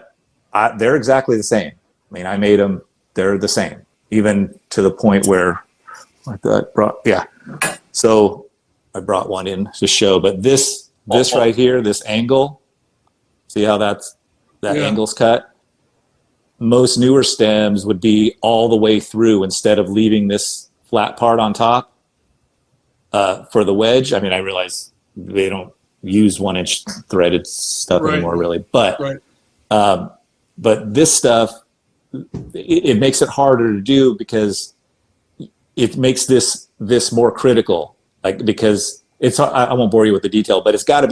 exactly the same. I mean, I made them. They're the same, even to the point where So I brought one in to show, but this right here, this angle, see how that angle's cut? Most newer stems would be all the way through instead of leaving this flat part on top for the wedge. I mean, I realize they don't use 1-inch threaded stuff anymore, really, but this stuff, it makes it harder to do because it makes this more critical. Like, because I won't bore you with the detail, but it's got to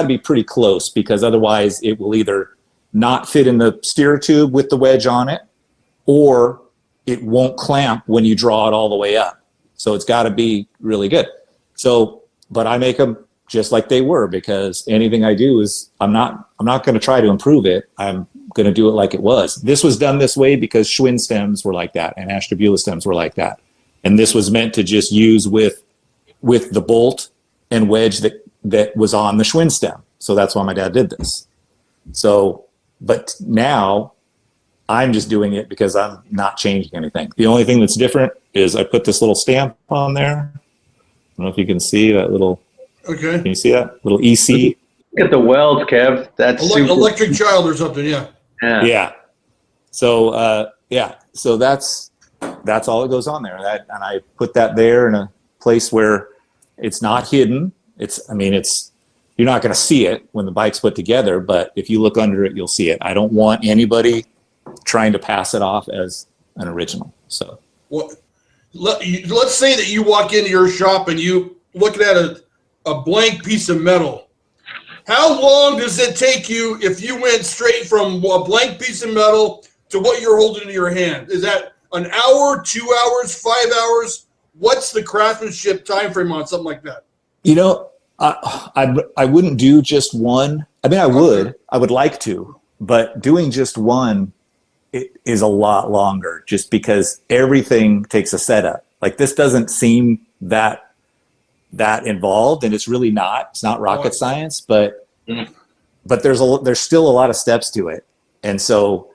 be pretty close, because otherwise it will either not fit in the steer tube with the wedge on it, or it won't clamp when you draw it all the way up. So it's got to be really good. So, but I make them just like they were, because anything I do is I'm not going to try to improve it. I'm going to do it like it was. This was done this way because Schwinn stems were like that, and Ashtabula stems were like that. And this was meant to just use with the bolt and wedge that was on the Schwinn stem. So that's why my dad did this. So, but now I'm just doing it because I'm not changing anything. The only thing that's different is I put this little stamp on there. I don't know if you can see that little. Okay. Can you see that little EC? Look at the welds, Kev. That's super. Electric Child or something, yeah. Yeah. So so that's all that goes on there. And I put that there in a place where it's not hidden. You're not going to see it when the bike's put together, but if you look under it, you'll see it. I don't want anybody trying to pass it off as an original. So, well, let's say that you walk into your shop and you looking at a blank piece of metal. How long does it take you if you went straight from a blank piece of metal to what you're holding in your hand? Is that an hour, 2 hours, 5 hours? What's the craftsmanship time frame on something like that? I wouldn't do just one. I mean, I would like to, but doing just one is a lot longer just because everything takes a setup. Like this doesn't seem that involved, and it's really not. It's not rocket science, but there's still a lot of steps to it. And so,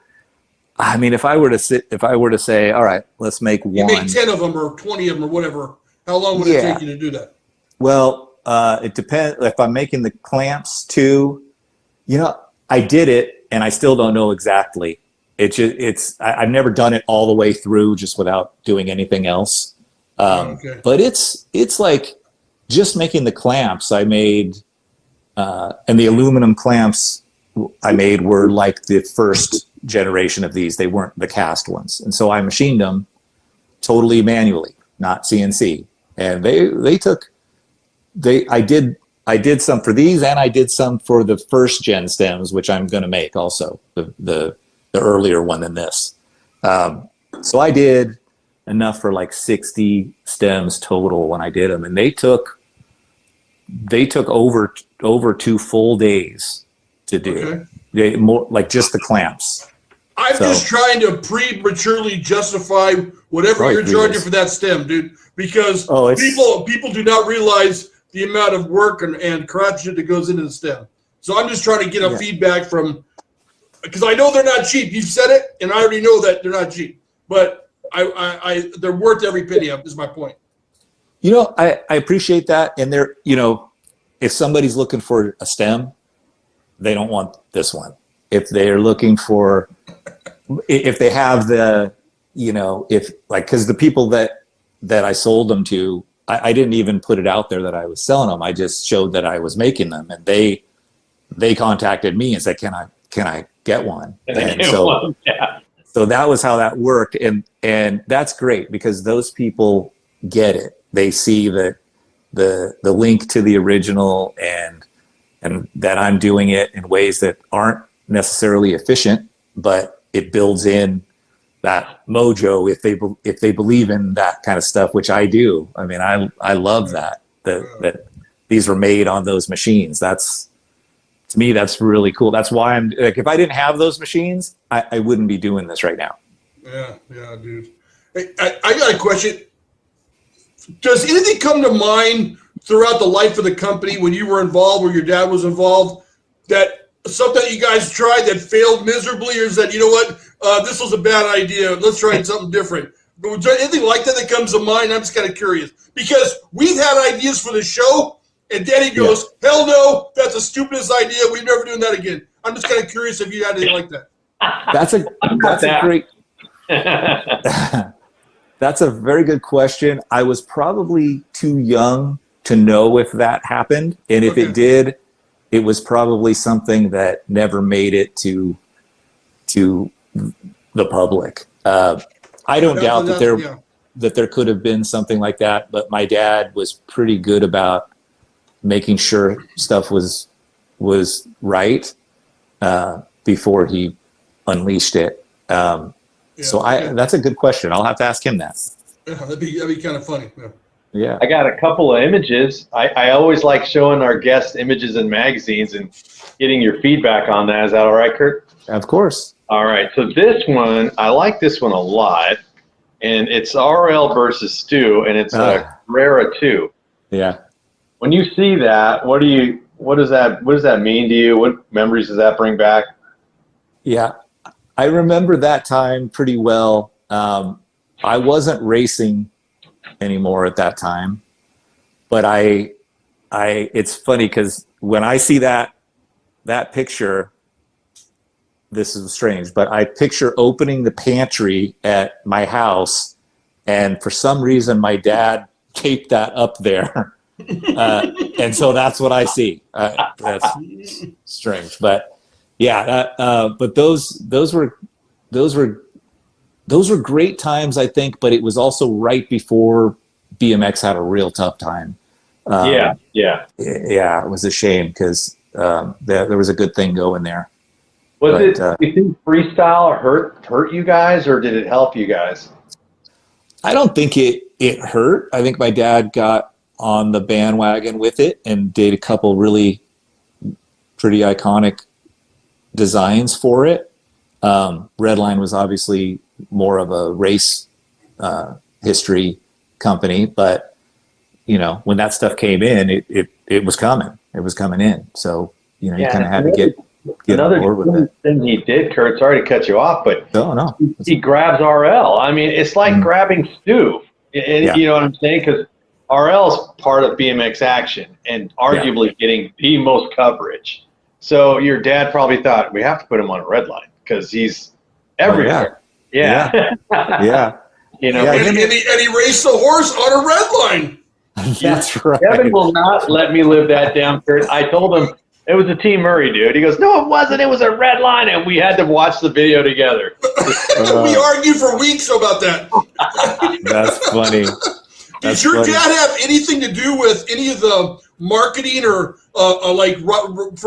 I mean, if I were to say, all right, let's make one. You make 10 of them or 20 of them or whatever. How long would it take you to do that? Well, it depends. If I'm making the clamps too, I did it and I still don't know exactly. I've never done it all the way through just without doing anything else. But it's like just making the clamps I made, and the aluminum clamps I made were like the first generation of these. They weren't the cast ones. And so I machined them totally manually, not CNC. And I did some for these, and I did some for the first gen stems, which I'm going to make also, the earlier one than this. So I did enough for like 60 stems total when I did them, and they took over 2 full days to do. Okay. More like just the clamps. I'm just trying to prematurely justify whatever you're charging for that stem, dude, because people do not realize the amount of work and craftsmanship that goes into the stem. So I'm just trying to get a feedback from, because I know they're not cheap. You've said it, and I already know that they're not cheap. But they're worth every penny of, is my point. I appreciate that. And they're, if somebody's looking for a stem, they don't want this one. If they're looking for, if they have the, because the people that I sold them to, I didn't even put it out there that I was selling them. I just showed that I was making them, and they contacted me and said, "Can I get one?" And so that was how that worked, and that's great because those people get it. They see that the link to the original and that I'm doing it in ways that aren't necessarily efficient, but it builds in that mojo if they believe in that kind of stuff, which I do. I mean, I love that these were made on those machines. To me, that's really cool. That's why I'm like, if I didn't have those machines, I wouldn't be doing this right now. Yeah, dude. Hey, I got a question. Does anything come to mind throughout the life of the company when you were involved, or your dad was involved, that something that you guys tried that failed miserably, or is that, this was a bad idea, let's try something different? Was there anything like that comes to mind? I'm just kind of curious, because we've had ideas for the show, and Danny goes, hell no, that's the stupidest idea, we're never doing that again. I'm just kind of curious if you had anything like that. That's a great that's a very good question. I was probably too young to know if that happened, and if it did, it was probably something that never made it to the public. I don't doubt that there could have been something like that, but my dad was pretty good about making sure stuff was right before he unleashed it. That's a good question. I'll have to ask him that. Yeah, that'd be kind of funny. Yeah. I got a couple of images. I always like showing our guests images in magazines and getting your feedback on that. Is that all right, Curt? Of course. All right. So this one, I like this one a lot, and it's RL versus Stu, and it's a Carrera 2. Yeah. When you see that, what does that mean to you? What memories does that bring back? Yeah, I remember that time pretty well. I wasn't racing anymore at that time, but it's funny because when I see that that picture, this is strange, but I picture opening the pantry at my house, and for some reason my dad taped that up there. And so that's what I see. That's strange, but yeah, but those were great times, I think, but it was also right before BMX had a real tough time. Yeah, it was a shame because there was a good thing going there. Do you think freestyle hurt you guys, or did it help you guys? I don't think it hurt. I think my dad got on the bandwagon with it and did a couple really pretty iconic designs for it. Redline was obviously more of a race history company, but when that stuff came in, it was coming. It was coming in. So you kind of had to get another on board with it. thing he did, Curt. Sorry to cut you off, but no, he grabs RL. I mean, it's like grabbing Stu. You know what I'm saying? Because RL's part of BMX Action and arguably getting the most coverage. So your dad probably thought, we have to put him on a red line because he's everywhere. Yeah. And he raced the horse on a red line. That's right. Kevin will not let me live that down, Curt. I told him it was a Team Murray, dude. He goes, no, it wasn't. It was a red line, and we had to watch the video together. We argued for weeks about that. That's funny. Did your dad have anything to do with any of the marketing or for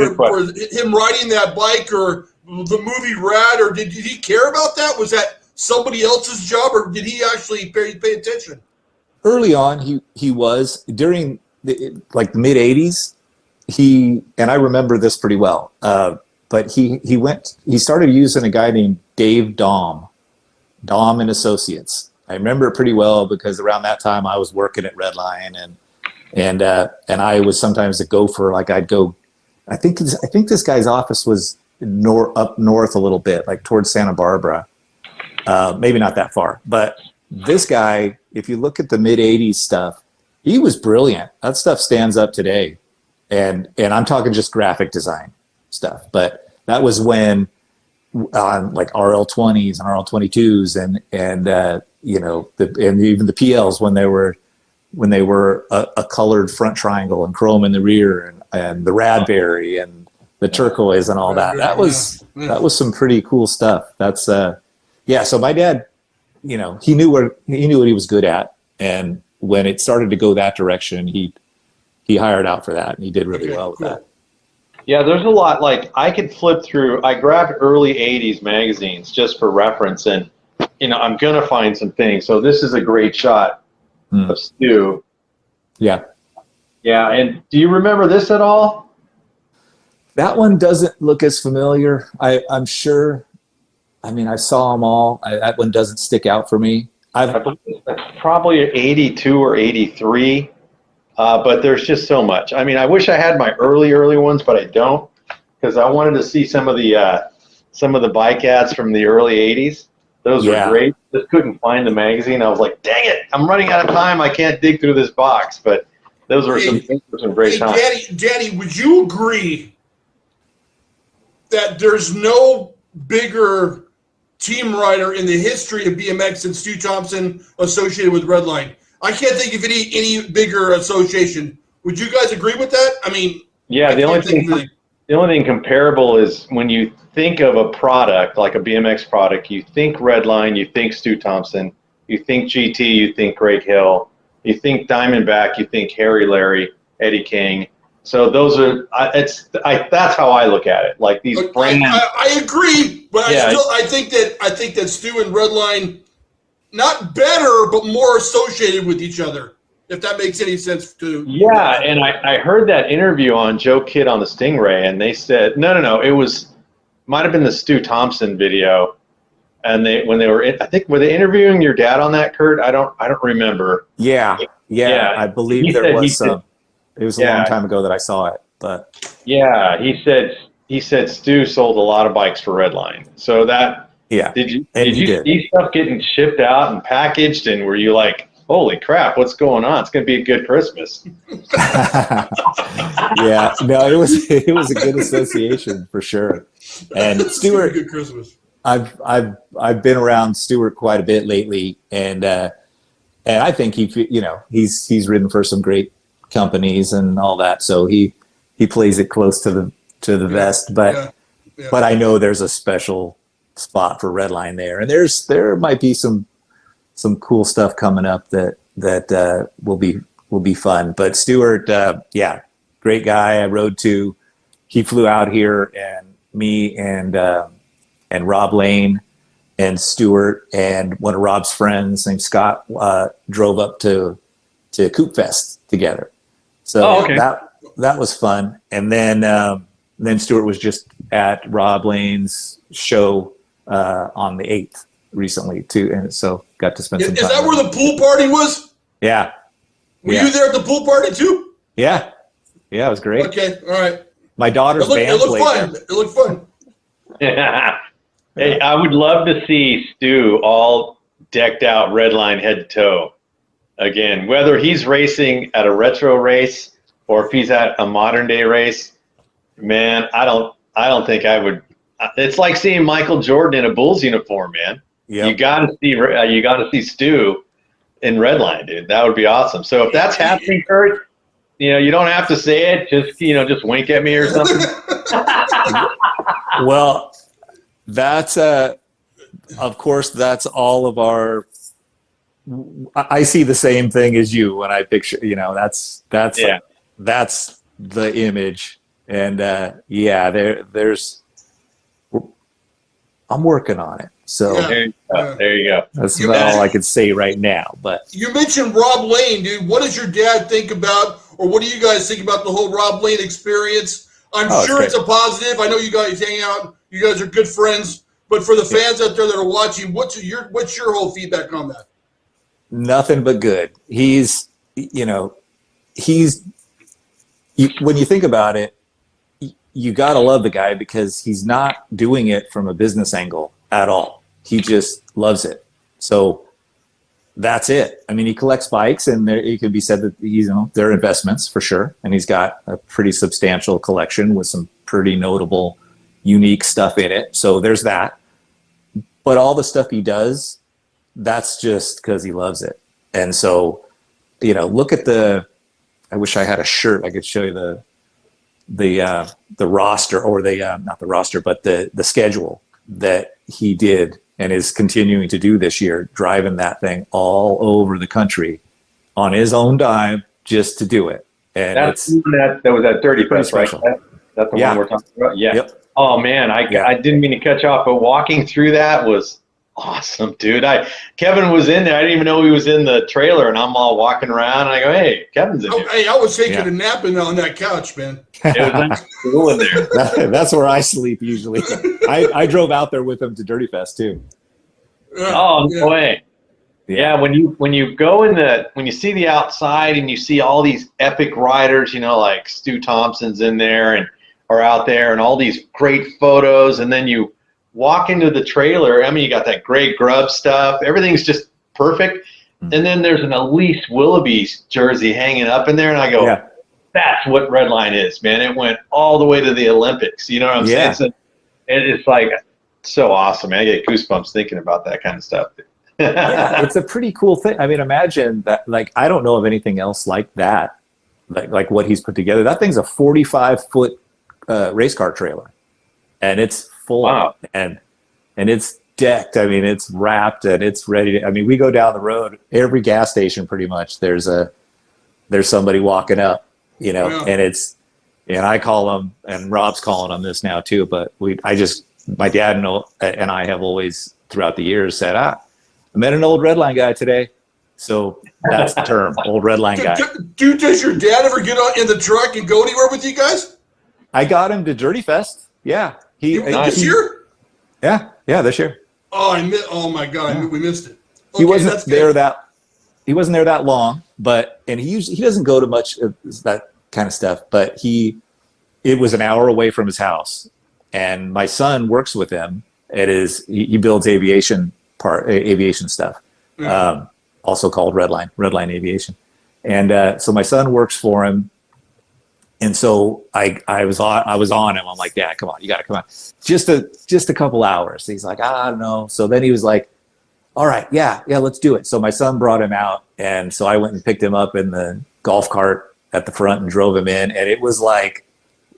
him riding that bike or the movie Rad, or did he care about that? Was that somebody else's job, or did he actually pay attention? Early on, he was. During the mid 80s, and I remember this pretty well, but he started using a guy named Dave Daum and Associates. I remember it pretty well because around that time I was working at Redline, and I was sometimes a gopher. Like I'd go, I think this guy's office was up north a little bit, like towards Santa Barbara, maybe not that far. But this guy, if you look at the mid 80s stuff, he was brilliant. That stuff stands up today, and I'm talking just graphic design stuff. But that was when on like RL20s and RL22s and even the PLs when they were a colored front triangle and chrome in the rear and the Radberry and the turquoise and all that. That was some pretty cool stuff. That's so my dad, he knew what he was good at, and when it started to go that direction, he hired out for that, and he did really well with that. Yeah, there's a lot. Like I could flip through. I grabbed early '80s magazines just for reference, and I'm gonna find some things. So this is a great shot of Stu. Yeah. And do you remember this at all? That one doesn't look as familiar. I'm sure. I mean, I saw them all. That one doesn't stick out for me. I believe it's probably 82 or 83. But there's just so much. I mean, I wish I had my early ones, but I don't, because I wanted to see some of the bike ads from the early '80s. Those were great. Just couldn't find the magazine. I was like, dang it, I'm running out of time. I can't dig through this box. But those were some great times. Danny, would you agree that there's no bigger team rider in the history of BMX than Stu Thompson associated with Redline? I can't think of any bigger association. Would you guys agree with that? I mean, yeah. The only thing comparable is when you think of a product like a BMX product, you think Redline, you think Stu Thompson, you think GT, you think Greg Hill, you think Diamondback, you think Harry Larry, Eddie King. So those are that's how I look at it. Like these brands. I agree, but I think that Stu and Redline, not better, but more associated with each other, if that makes any sense to you. Yeah, and I heard that interview on Joe Kidd on the Stingray, and they said, no, it might have been the Stu Thompson video, and were they interviewing your dad on that, Curt? I don't remember. Yeah, I believe there was some. It was a long time ago that I saw it, but yeah, he said Stu sold a lot of bikes for Redline, so that. Yeah. Did you see stuff getting shipped out and packaged, and were you like, holy crap, what's going on? It's going to be a good Christmas. Yeah, no, it was a good association for sure. And Stuart, good Christmas. I've been around Stuart quite a bit lately, and I think he's ridden for some great companies and all that, so he plays it close to the vest. But but I know there's a special spot for Redline there, and there might be some cool stuff coming up that will be fun. But Stuart, great guy. I rode to. He flew out here, and me and Rob Lane and Stuart and one of Rob's friends named Scott drove up to Coop Fest together. So that was fun. And then Stuart was just at Rob Lane's show on the 8th recently too, and so got to spend some time. Is that where the pool party was? Yeah. Were you there at the pool party too? Yeah, it was great. Okay, all right. My daughter's band it looked played fun. there. It looked fun. Yeah. Hey, I would love to see Stu all decked out Redline head to toe again, whether he's racing at a retro race or if he's at a modern day race. Man, I don't think I would. It's like seeing Michael Jordan in a Bulls uniform, man. Yep. You got to see Stu in Redline, dude. That would be awesome. So if that's happening, Curt, you don't have to say it. Just wink at me or something. Well, that's of course that's all of our. I see the same thing as you when I picture. That's the image, and there's. I'm working on it. So there you go. That's about all I could say right now. But you mentioned Rob Lane, dude. What does your dad think about, or what do you guys think about the whole Rob Lane experience? I'm sure it's a positive. I know you guys hang out. You guys are good friends. But for the fans out there that are watching, what's your whole feedback on that? Nothing but good. He's when you think about it, you got to love the guy because he's not doing it from a business angle at all. He just loves it. So that's it. I mean, he collects bikes, and it could be said that they're investments for sure. And he's got a pretty substantial collection with some pretty notable, unique stuff in it. So there's that. But all the stuff he does, that's just because he loves it. And so, look at I wish I had a shirt I could show you the roster, or not the roster, but the schedule that he did and is continuing to do this year, driving that thing all over the country on his own dime just to do it. And that was at 30 Fest, right? That's the one we're talking about. Yeah. Yep. Oh man, I didn't mean to cut you off, but walking through that was awesome, dude. Kevin was in there. I didn't even know he was in the trailer, and I'm all walking around, and I go, "Hey, Kevin's in there." Hey, I was taking a nap on that couch, man. It was cool in there. That's where I sleep usually. I drove out there with him to Dirty Fest too. No way. Yeah, when you go when you see the outside and you see all these epic riders, like Stu Thompson's in there and are out there, and all these great photos, and then you walk into the trailer. I mean, you got that great grub stuff. Everything's just perfect. And then there's an Elise Willoughby's jersey hanging up in there, and I go, that's what Redline is, man. It went all the way to the Olympics. You know what I'm saying? So it's like so awesome, man. I get goosebumps thinking about that kind of stuff. It's a pretty cool thing. I mean, imagine that. I don't know of anything else like that, like what he's put together. That thing's a 45-foot race car trailer, and it's full and it's decked. I mean, it's wrapped and it's ready to. I mean, we go down the road, every gas station pretty much. There's somebody walking up, and I call them, and Rob's calling them this now too. But my dad and I have always throughout the years said, I met an old Redline guy today. So that's the term, old Redline guy. Dude, does your dad ever get in the truck and go anywhere with you guys? I got him to Dirty Fest. Yeah. This year? Yeah, this year. Oh my God, we missed it. Okay, he wasn't there that long, and he doesn't go to much of that kind of stuff, but it was an hour away from his house, and my son works with him. He builds aviation stuff also called Redline Aviation. And so my son works for him. And so I was on him. I'm like, Dad, come on, you got to come on. Just a couple hours. He's like, I don't know. So then he was like, all right, yeah, let's do it. So my son brought him out. And so I went and picked him up in the golf cart at the front and drove him in. And it was like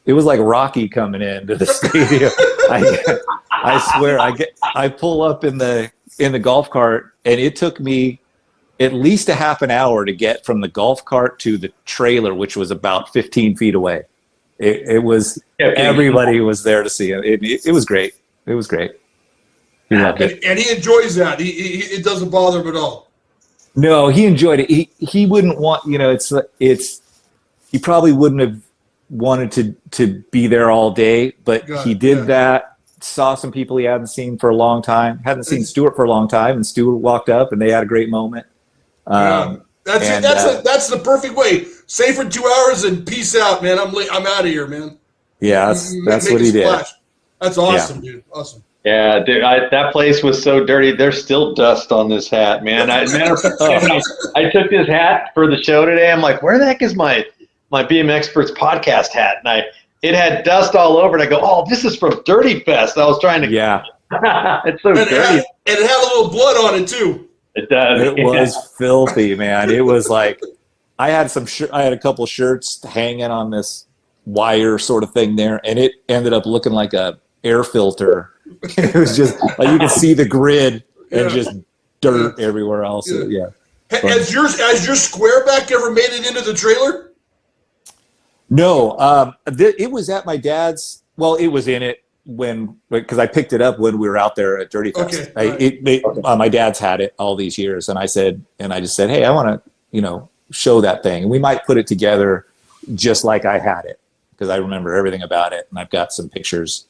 Rocky coming into the stadium. I swear, I pull up in the golf cart, and it took me at least a half an hour to get from the golf cart to the trailer, which was about 15 feet away. It was, everybody was there to see it. It was great. It was great. He loved it. And he enjoys that. It doesn't bother him at all. No, he enjoyed it. He wouldn't want, he probably wouldn't have wanted to be there all day, but he did that. Saw some people he hadn't seen for a long time. Hadn't seen Stuart for a long time, and Stuart walked up, and they had a great moment. That's the perfect way. Stay for 2 hours and peace out, man. I'm out of here, man. Yeah, that's what he did. That's awesome, dude. Awesome. Yeah, dude, that place was so dirty. There's still dust on this hat, man. I took this hat for the show today. I'm like, where the heck is my BMXPERTS podcast hat? And it had dust all over it. I go, oh, this is from Dirty Fest. I was trying to. Yeah. It's so dirty. And it had a little blood on it too. It does. It was filthy, man. It was like I had a couple shirts hanging on this wire sort of thing there, and it ended up looking like a air filter. It was just like you could see the grid and just dirt everywhere else. Yeah. Has your square back ever made it into the trailer? No, it was at my dad's. Well, it was in it because I picked it up when we were out there at Dirty Fest. Okay, my dad's had it all these years, and I just said, hey, I want to, show that thing, and we might put it together just like I had it because I remember everything about it, and I've got some pictures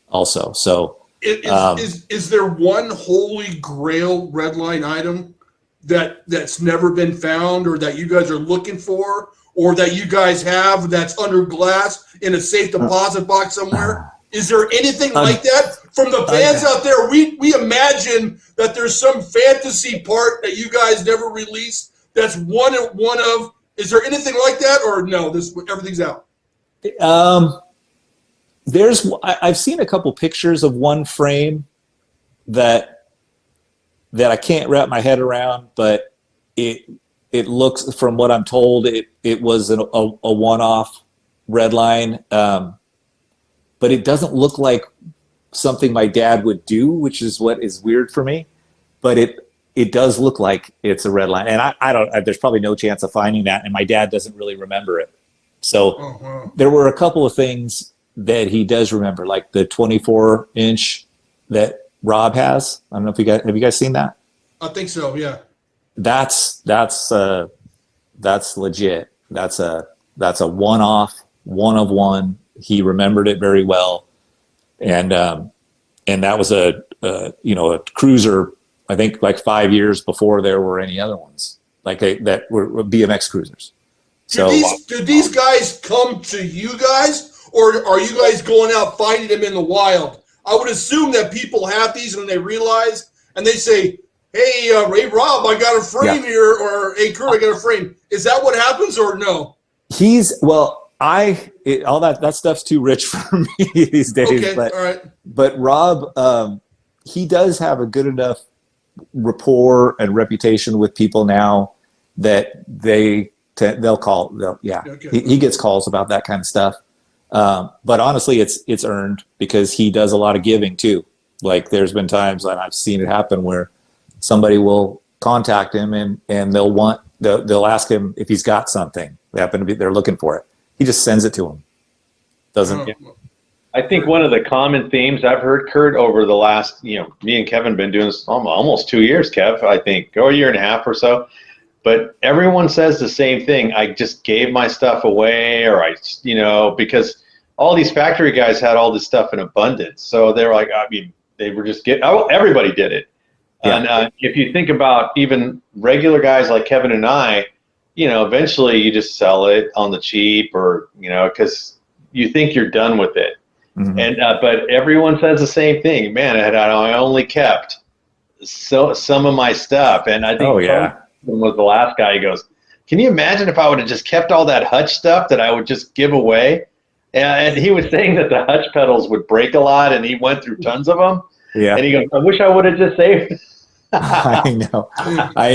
also. So, is there one holy grail Redline item that's never been found, or that you guys are looking for? Or that you guys have that's under glass in a safe deposit box somewhere? Is there anything like that? From the fans out there, we imagine that there's some fantasy part that you guys never released that's one of. Is there anything like that, or no, everything's out? I've seen a couple pictures of one frame that I can't wrap my head around, but it looks, from what I'm told, it was a one-off Redline, but it doesn't look like something my dad would do, which is what is weird for me. But it does look like it's a Redline, and I don't. There's probably no chance of finding that, and my dad doesn't really remember it. So there were a couple of things that he does remember, like the 24-inch that Rob has. I don't know if have you guys seen that? I think so. Yeah. That's legit. That's a one-off, one of one. He remembered it very well, and that was a cruiser. I think like 5 years before there were any other ones that were BMX cruisers. So do these guys come to you guys, or are you guys going out finding them in the wild? I would assume that people have these and they realize and they say, hey, Rob, I got a frame here, or hey, Curt, I got a frame. Is that what happens, or no? All that stuff's too rich for me these days. Okay, all right. But Rob, he does have a good enough rapport and reputation with people now that they'll call. He gets calls about that kind of stuff. But honestly, it's earned because he does a lot of giving too. Like there's been times, and I've seen it happen, where somebody will contact him and they'll ask him if he's got something. They're looking for it. He just sends it to them. I think one of the common themes I've heard, Curt, over the last, me and Kevin been doing this almost 2 years, Kev, I think, or a year and a half or so. But everyone says the same thing. I just gave my stuff away, or because all these factory guys had all this stuff in abundance. So they were like, they were just everybody did it. Yeah. And if you think about even regular guys like Kevin and I, eventually you just sell it on the cheap, or, because you think you're done with it. Mm-hmm. And but everyone says the same thing. Man, I only kept some of my stuff, and I think was the last guy. He goes, "Can you imagine if I would have just kept all that hutch stuff that I would just give away?" And he was saying that the hutch pedals would break a lot, and he went through tons of them. Yeah. And he goes, "I wish I would have just saved." I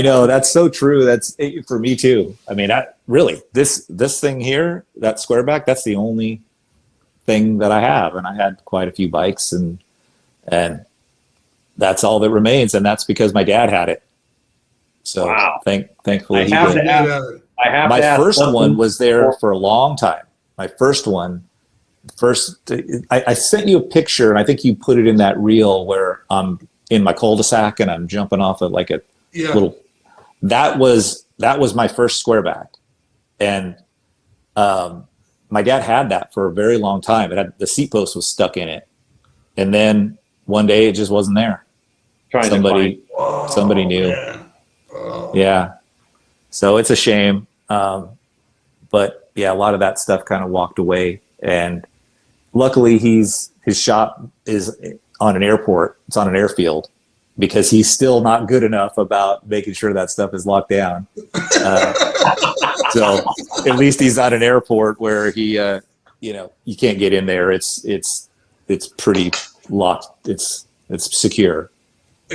know. That's so true. That's for me too. I mean, really, this thing here, that squareback, that's the only thing that I have. And I had quite a few bikes, and that's all that remains. And that's because my dad had it. So wow. Thankfully, I have to ask. My first one was there for a long time. My first one, I sent you a picture, and I think you put it in that reel where I'm in my cul-de-sac and I'm jumping off of like a little. That was my first squareback, and my dad had that for a very long time. It had the seat post was stuck in it, and then one day it just wasn't there. Somebody knew. Yeah, so it's a shame, but yeah, a lot of that stuff kind of walked away, and luckily his shop is on an airport. It's on an airfield, because he's still not good enough about making sure that stuff is locked down. So at least he's at an airport where he, you can't get in there. It's pretty locked. It's secure.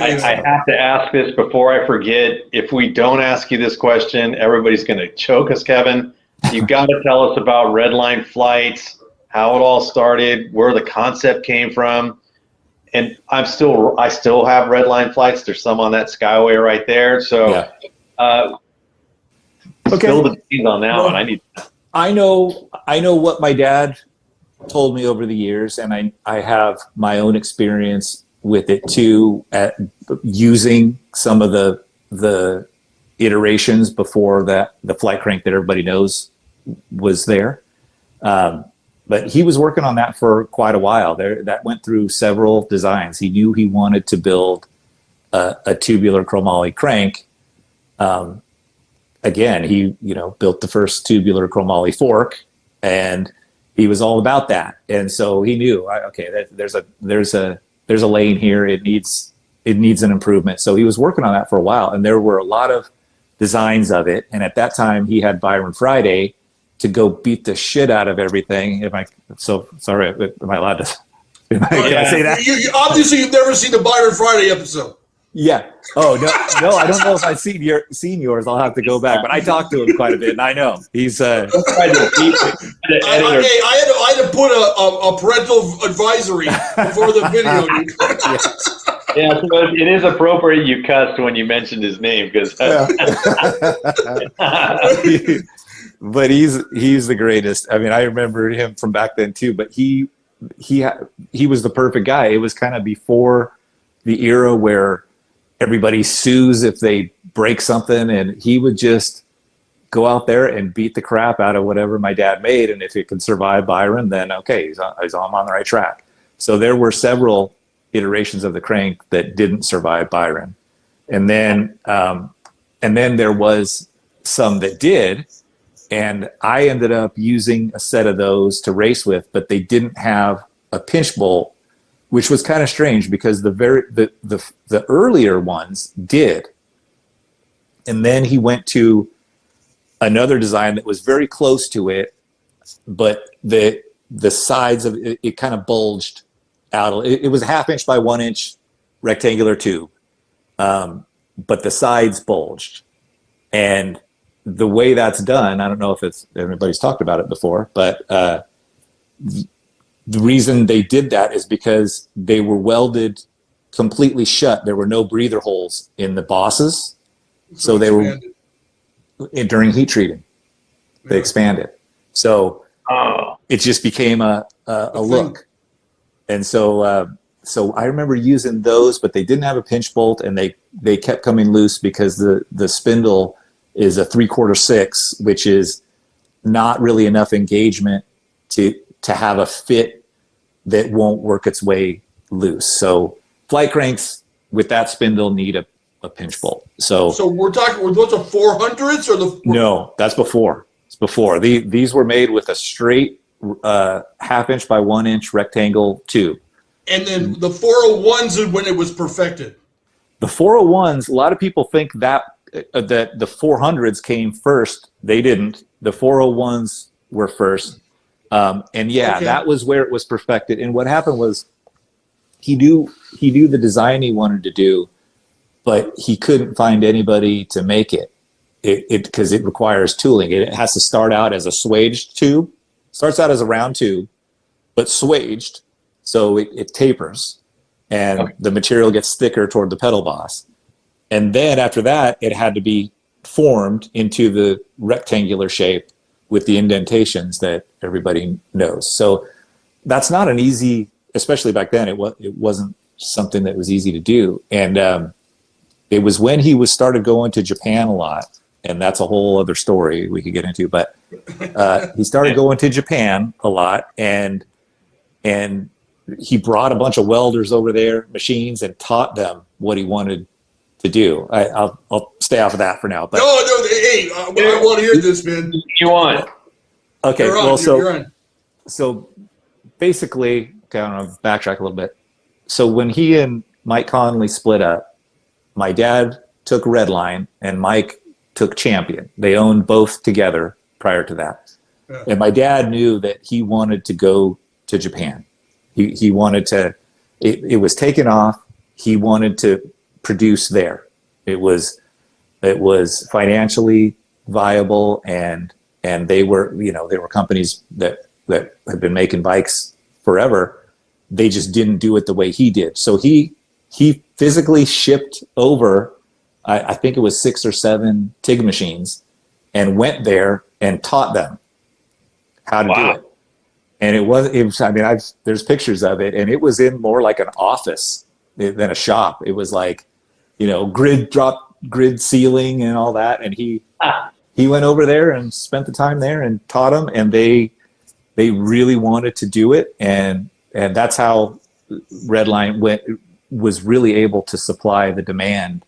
I have to ask this before I forget. If we don't ask you this question, everybody's going to choke us, Kevin. You've got to tell us about Redline Flights, how it all started, where the concept came from. And I still have Redline Flights. There's some on that Skyway right there. So, spill the beans on that one. I know what my dad told me over the years, and I have my own experience with it too, at using some of the iterations before that the flight crank that everybody knows was there. But he was working on that for quite a while. That went through several designs. He knew he wanted to build a tubular chromoly crank. Again, he built the first tubular chromoly fork, and he was all about that. And so he knew, there's a lane here. It needs an improvement. So he was working on that for a while, and there were a lot of designs of it. And at that time, he had Byron Friday to go beat the shit out of everything. Am I allowed to? Can I say that? Obviously, you've never seen the Byron Friday episode. Yeah. Oh no, I don't know if I've seen yours. I'll have to go back. But I talked to him quite a bit, and I know he's. I had to put a parental advisory before the video. Yeah, so it is appropriate you cussed when you mentioned his name, because. But he's the greatest. I mean, I remember him from back then too. But he was the perfect guy. It was kind of before the era where everybody sues if they break something, and he would just go out there and beat the crap out of whatever my dad made. And if it could survive Byron, then okay, he's on the right track. So there were several iterations of the crank that didn't survive Byron, and then there was some that did. And I ended up using a set of those to race with, but they didn't have a pinch bolt, which was kind of strange because the earlier ones did. And then he went to another design that was very close to it, but the sides of it kind of bulged out. It was a 1/2 inch by 1 inch rectangular tube, but the sides bulged. And the way that's done, I don't know if everybody's talked about it before, but the reason they did that is because they were welded completely shut. There were no breather holes in the bosses, so they were during heat treating. They expanded, so it just became a look. And so I remember using those, but they didn't have a pinch bolt, and they kept coming loose because the spindle is a 3/4 6, which is not really enough engagement to have a fit that won't work its way loose. So flight cranks with that spindle need a pinch bolt. So were those are 400s or the? No, that's before. It's before. These were made with a straight 1/2 inch by 1 inch rectangle tube. And then the 401s is when it was perfected. The 401s, a lot of people think that that the 400s came first. They didn't. The 401s were first. That was where it was perfected. And what happened was he knew the design he wanted to do, but he couldn't find anybody to make it. Because it requires tooling. It has to start out as a swaged tube. Starts out as a round tube, but swaged, so it tapers, and the material gets thicker toward the pedal boss. And then after that, it had to be formed into the rectangular shape with the indentations that everybody knows. So that's not an easy, especially back then, it wasn't something that was easy to do. And it was when he started going to Japan a lot, and that's a whole other story we could get into, but he started going to Japan a lot, and he brought a bunch of welders over there, machines, and taught them what he wanted to do. I'll stay off of that for now. But no, hey, I want to hear this, man. You want? Okay, you're on. So basically, okay, I'm gonna backtrack a little bit. So when he and Mike Conley split up, my dad took Redline and Mike took Champion. They owned both together prior to that. Yeah. And my dad knew that he wanted to go to Japan. He wanted to, it was taken off. He wanted to produce there. It was financially viable, and they were companies that had been making bikes forever. They just didn't do it the way he did. So he physically shipped over, I think it was 6 or 7 TIG machines, and went there and taught them how to do it. And it was I mean, there's pictures of it, and it was in more like an office than a shop. It was like, grid ceiling and all that. And he went over there and spent the time there and taught them, and they really wanted to do it. And that's how Redline was really able to supply the demand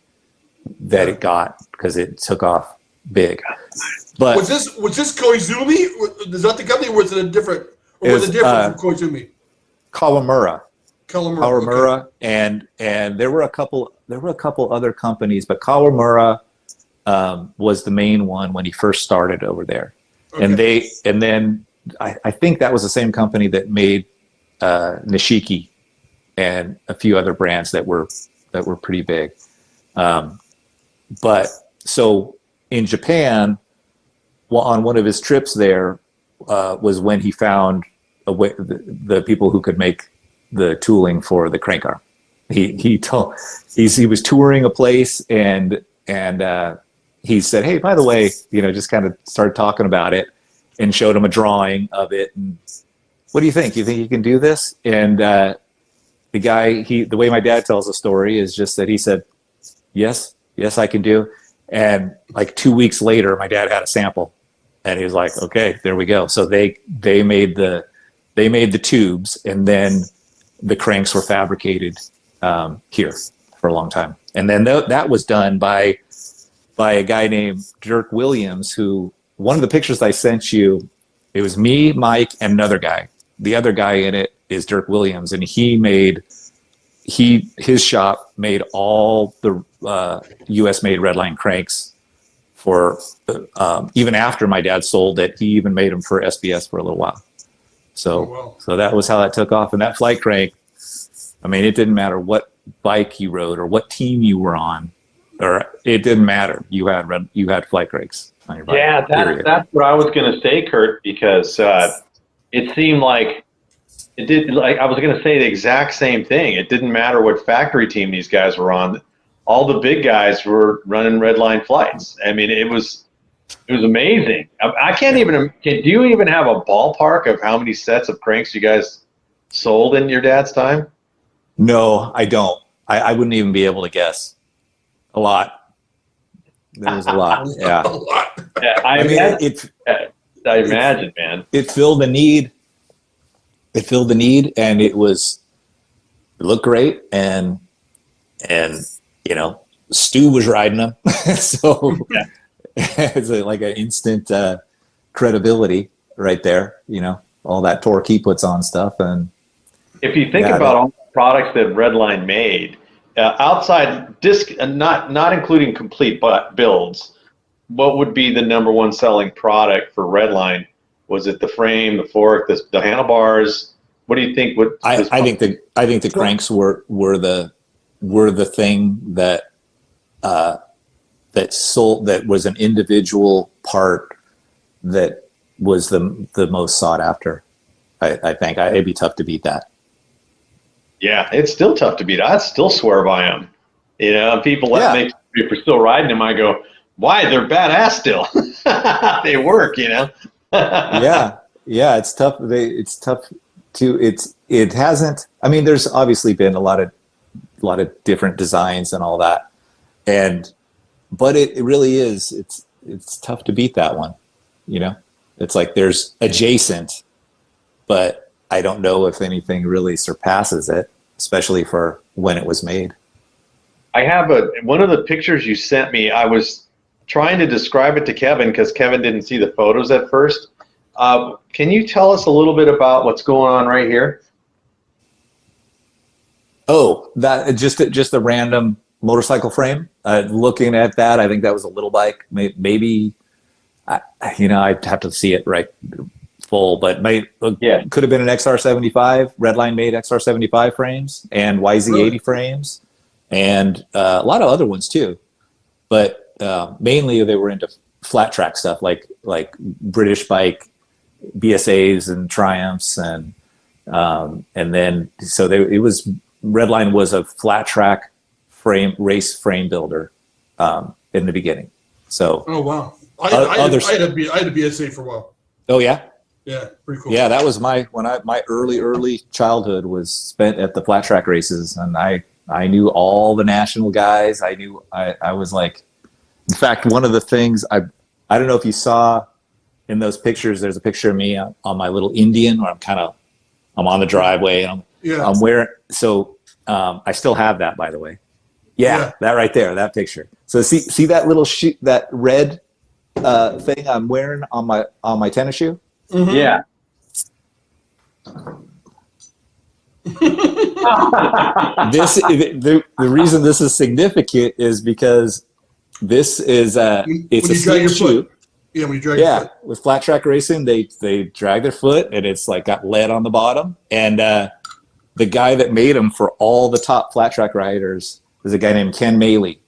that it got, because it took off big. But was this Koizumi? Is that the company, or was it a different? Or was it different from Koizumi? Kawamura. Okay. And there were a couple other companies, but Kawamura was the main one when he first started over there. Okay. And then I think that was the same company that made Nishiki and a few other brands that were pretty big. But so in Japan, on one of his trips there, was when he found the people who could make the tooling for the crank arm. He was touring a place, and he said, "Hey, by the way," just kind of started talking about it, and showed him a drawing of it. And what do you think? You think you can do this? And the guy, the way my dad tells the story is just that he said, yes, I can do. And like 2 weeks later, my dad had a sample, and he was like, okay, there we go. So they made the tubes, and then the cranks were fabricated here for a long time. And then that was done by a guy named Dirk Williams, who, one of the pictures I sent you, it was me, Mike, and another guy. The other guy in it is Dirk Williams, and his shop made all the U.S. made Redline cranks for even after my dad sold it. He even made them for SBS for a little while. So that was how that took off. And that flight crank, I mean, it didn't matter what bike you rode or what team you were on, or it didn't matter. You had flight cranks on your bike. Yeah, that's what I was going to say, Curt, because it seemed like it did. Like I was going to say the exact same thing. It didn't matter what factory team these guys were on. All the big guys were running Redline flights. I mean, it was amazing. I can't even. Do you even have a ballpark of how many sets of cranks you guys sold in your dad's time? No, I don't. I wouldn't even be able to guess. A lot. There was a lot. Yeah. A lot. Yeah, I imagine, man. It filled the need. And it looked great, and Stu was riding them, so yeah. It's like an instant credibility right there. All that torque he puts on stuff. And if you think about all the products that Redline made, outside disc, not including complete builds, what would be the number one selling product for Redline? Was it the frame, the fork, the handlebars? What do you think? I think the cranks were the thing that sold, that was an individual part that was the most sought after. I think it'd be tough to beat that. Yeah, it's still tough to beat. I still swear by them. You know, people let me, if we're still riding them, I go, why? They're badass still. They work, you know. yeah, it's tough. It's tough to. It hasn't. I mean, there's obviously been a lot of different designs and all that, but it really is. It's tough to beat that one. You know, it's like there's adjacent, but I don't know if anything really surpasses it, especially for when it was made. I have one of the pictures you sent me. I was trying to describe it to Kevin because Kevin didn't see the photos at first. Can you tell us a little bit about what's going on right here? Oh, that just a random motorcycle frame. Looking at that, I think that was a little bike. Maybe, I'd have to see it right full, but could have been an XR75. Redline made XR75 frames and YZ80 frames, and a lot of other ones too. But mainly they were into flat track stuff like British bike BSAs and Triumphs, and then so Redline was a flat track race frame builder in the beginning. So oh wow, I had a BSA for a while. Oh yeah, pretty cool. Yeah, that was my early childhood was spent at the flat track races, and I knew all the national guys. I was like, in fact, one of the things I don't know if you saw in those pictures, there's a picture of me on my little Indian where I'm on the driveway. I'm wearing, so I still have that, by the way. Yeah, that right there, that picture. So see that little shoe, that red thing I'm wearing on my tennis shoe? Mm-hmm. Yeah. The reason this is significant is because this is it's a sneak shoe. Yeah, when you drag your foot. With flat track racing, they drag their foot, and it's like got lead on the bottom. And the guy that made them for all the top flat track riders is a guy named Ken Maley,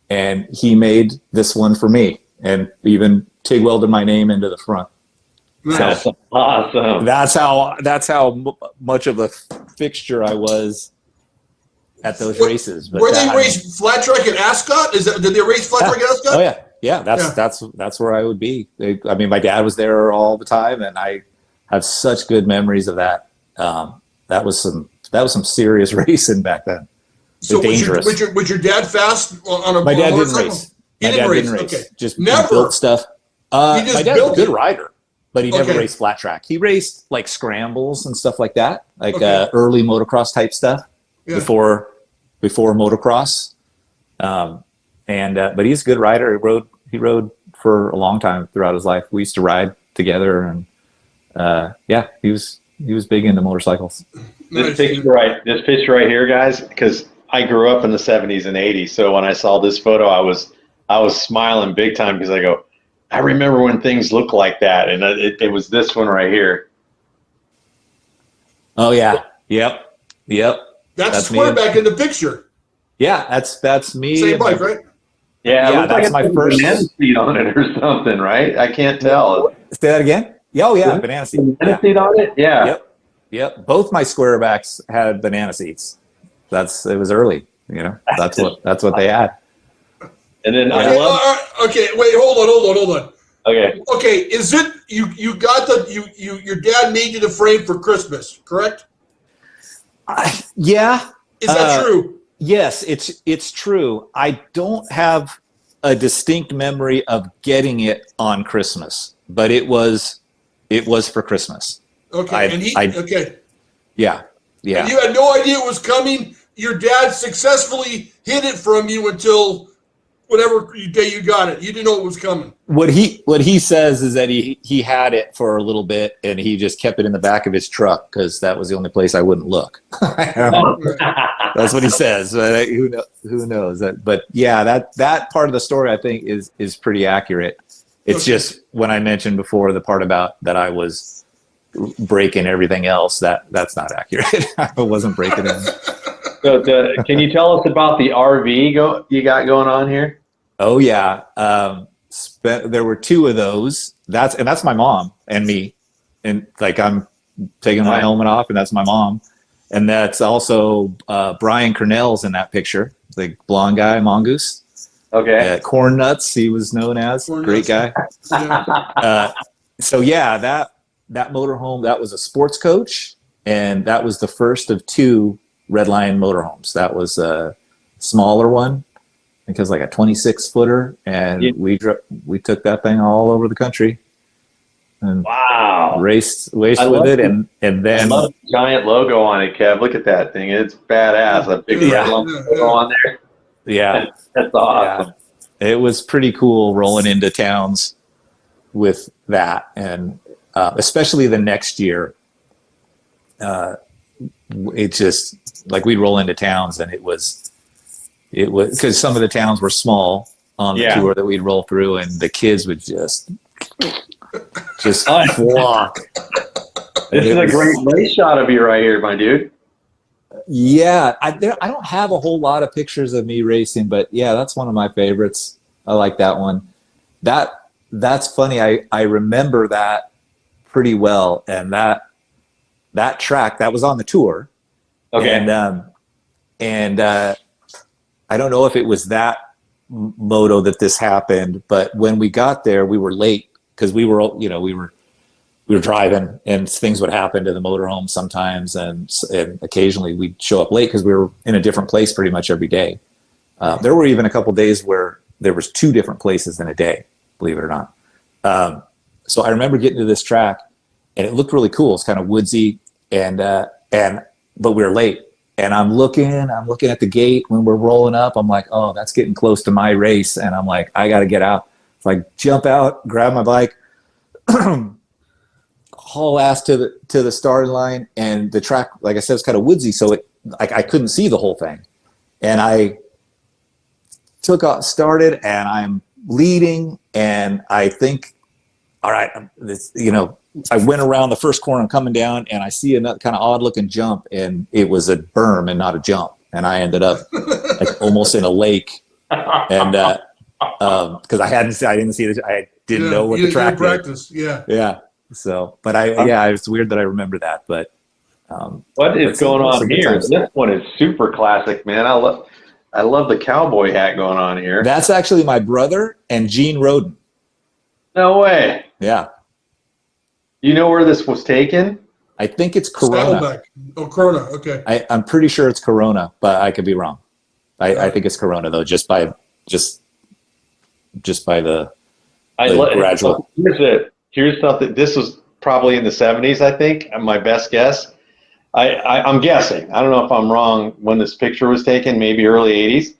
and he made this one for me, and even TIG welded my name into the front. That's awesome. That's how much of a fixture I was at those races. But where they race flat track at Ascot? Did they race flat track at Ascot? Oh yeah. That's where I would be. My dad was there all the time, and I have such good memories of that. That was some serious racing back then. So dangerous. Was your dad fast on a? My dad didn't race. My dad didn't race. Okay. Just built stuff. My dad's a good rider, but he never raced flat track. He raced like scrambles and stuff like that, like early motocross type stuff before motocross. But he's a good rider. He rode for a long time throughout his life. We used to ride together, and he was big into motorcycles. This picture right here, guys, because I grew up in the 70s and 80s. So when I saw this photo, I was smiling big time because I remember when things looked like that, and it was this one right here. Oh yeah, yep. That's square back in the picture. Yeah, that's me. Same bike, right? Yeah, that's my first banana seat on it or something, right? I can't tell. Say that again. Oh yeah, banana seat. Banana seat on it. Yeah. Yep. Both my squarebacks had banana seats. It was early. That's what they had. And then okay, wait, hold on. Okay, is it you got your dad made you the frame for Christmas, correct? Yeah. Is that true? Yes, it's true. I don't have a distinct memory of getting it on Christmas, but it was for Christmas. Okay. Yeah. And you had no idea it was coming. Your dad successfully hid it from you until whatever day you got it. You didn't know it was coming. What he says is that he had it for a little bit and he just kept it in the back of his truck because that was the only place I wouldn't look. That's what he says. Who knows that? But yeah, that part of the story I think is pretty accurate. It's just when I mentioned before the part about that I was breaking everything else, that's not accurate. I wasn't breaking it. So can you tell us about the RV you got going on here? Oh yeah, there were 2 of those. That's my mom and me, and like I'm taking my helmet off, and that's my mom, and that's also Brian Cornell's in that picture, the blonde guy, Mongoose. Okay. Corn Nuts, he was known as. Great guy. Yeah. So yeah, that motorhome, that was a sports coach, and that was the first of 2 Redline motorhomes. That was a smaller one. I think it was like a 26-footer, and we took that thing all over the country. And raced with it, and then I love the giant logo on it, Kev. Look at that thing; it's badass. A big red logo on there. Yeah, that's awesome. Yeah. It was pretty cool rolling into towns with that, and especially the next year. It just like we'd roll into towns, and it was because some of the towns were small on the tour that we'd roll through, and the kids would just flock. This is a great race shot of you right here, my dude. Yeah, I don't have a whole lot of pictures of me racing, but yeah, that's one of my favorites. I like that one. That's funny. I remember that pretty well, and that track that was on the tour. Okay. And I don't know if it was that moto that this happened, but when we got there, we were late because we were driving, and things would happen to the motorhome sometimes, and occasionally we'd show up late because we were in a different place pretty much every day. There were even a couple days where there was 2 different places in a day, believe it or not. So I remember getting to this track, and it looked really cool. It's kind of woodsy, but we were late. And I'm looking at the gate when we're rolling up. I'm like, oh, that's getting close to my race. And I'm like, I got to get out. So I jump out, grab my bike, haul ass to the starting line. And the track, like I said, it's kind of woodsy. So I couldn't see the whole thing. And I took off, started, and I'm leading. And I think, all right, I went around the first corner and coming down, and I see a kind of odd looking jump, and it was a berm and not a jump. And I ended up like almost in a lake. And because I didn't see it. I didn't know what the track practice. Did. Yeah. So, but it's weird that I remember that, but what is going on here? This one is super classic, man. I love the cowboy hat going on here. That's actually my brother and Gene Roden. No way. Yeah. You know where this was taken? I think it's Corona. Saddleback. Oh, Corona. Okay. I'm pretty sure it's Corona, but I could be wrong. I think it's Corona though, just by the gradual. Here's something. This was probably in the 70s, I think. My best guess. I'm guessing. I don't know if I'm wrong when this picture was taken. Maybe early 80s.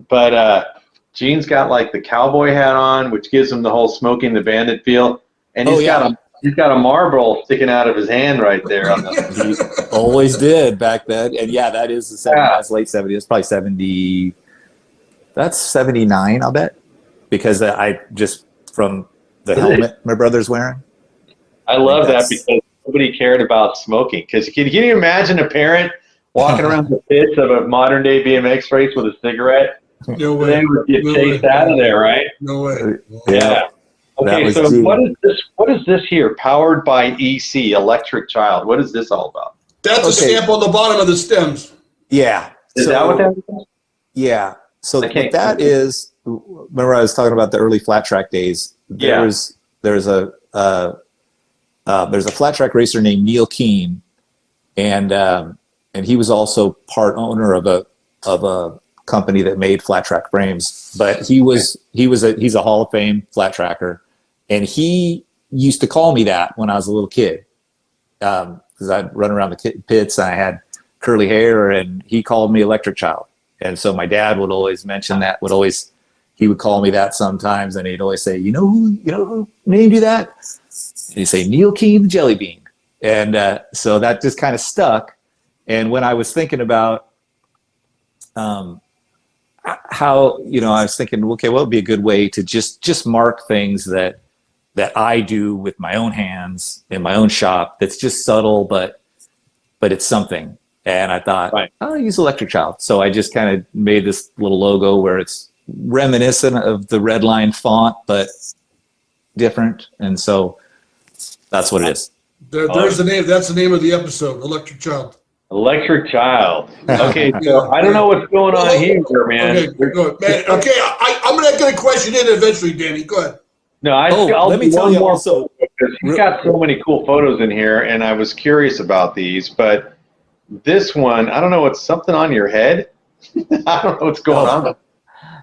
But Gene's got like the cowboy hat on, which gives him the whole Smoking the Bandit feel, and he's got a Marlboro sticking out of his hand right there. He always did back then, and yeah, that is the 70s. That's late 70s. It's probably 70. That's 79, I'll bet, because I just from the helmet my brother's wearing. I love that because nobody cared about smoking. Because can you imagine a parent walking around the pits of a modern day BMX race with a cigarette? No way. They would get chased out of there, right? No way. Yeah. Okay, so what is this here? Powered by EC, Electric Child. What is this all about? That's a stamp on the bottom of the stems. Yeah. Is that what that is? Yeah. So what that is, remember I was talking about the early flat track days. There's a flat track racer named Neil Keane, and he was also part owner of a company that made flat track frames. But he's a Hall of Fame flat tracker, and he used to call me that when I was a little kid, because I'd run around the pits and I had curly hair, and he called me Electric Child. And so my dad would always mention that, would always he would call me that sometimes, and he'd always say, you know who named you that? And he'd say, Neil Keen Jelly Bean. And so that just kind of stuck. And when I was thinking about how, I was thinking, okay, what would be a good way to just mark things that I do with my own hands in my own shop that's just subtle, but it's something. And I thought, I'll use Electric Child. So I just kind of made this little logo where it's reminiscent of the Redline font, but different. And so that's what it is. There's the name. That's the name of the episode, Electric Child. Electric Child. Okay, so I don't know what's going on here, man. Okay, go ahead. Man, okay, I'm going to get a question in eventually, Danny. Go ahead. No, I'll let me tell you also. He's got so many cool photos in here, and I was curious about these, but this one, I don't know, it's something on your head. I don't know what's going on.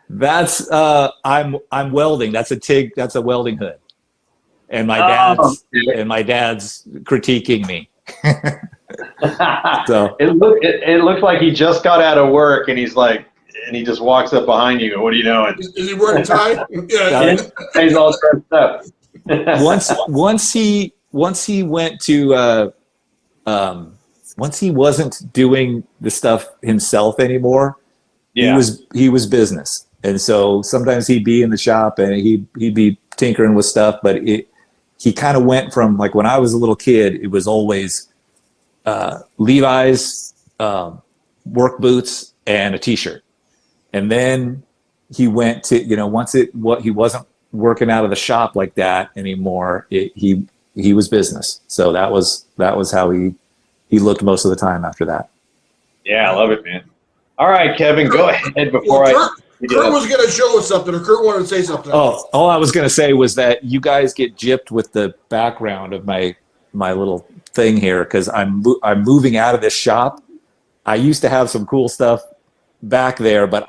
That's I'm welding. That's a welding hood. And my dad's critiquing me. So it looks like he just got out of work, and he's like, and he just walks up behind you. What are you doing? Is he wearing a tie? Yeah. He's all dressed up. once he went to once he wasn't doing the stuff himself anymore, he was business. And so sometimes he'd be in the shop and he'd be tinkering with stuff, but he kind of went from, like, when I was a little kid, it was always Levi's, work boots, and a t-shirt. And then he went to, he wasn't working out of the shop like that anymore. He was business. So that was how he looked most of the time after that. Yeah, I love it, man. All right, Kevin, go ahead before Curt was going to show us something, or Curt wanted to say something. Oh, all I was going to say was that you guys get gypped with the background of my little thing here, because I'm moving out of this shop. I used to have some cool stuff back there, but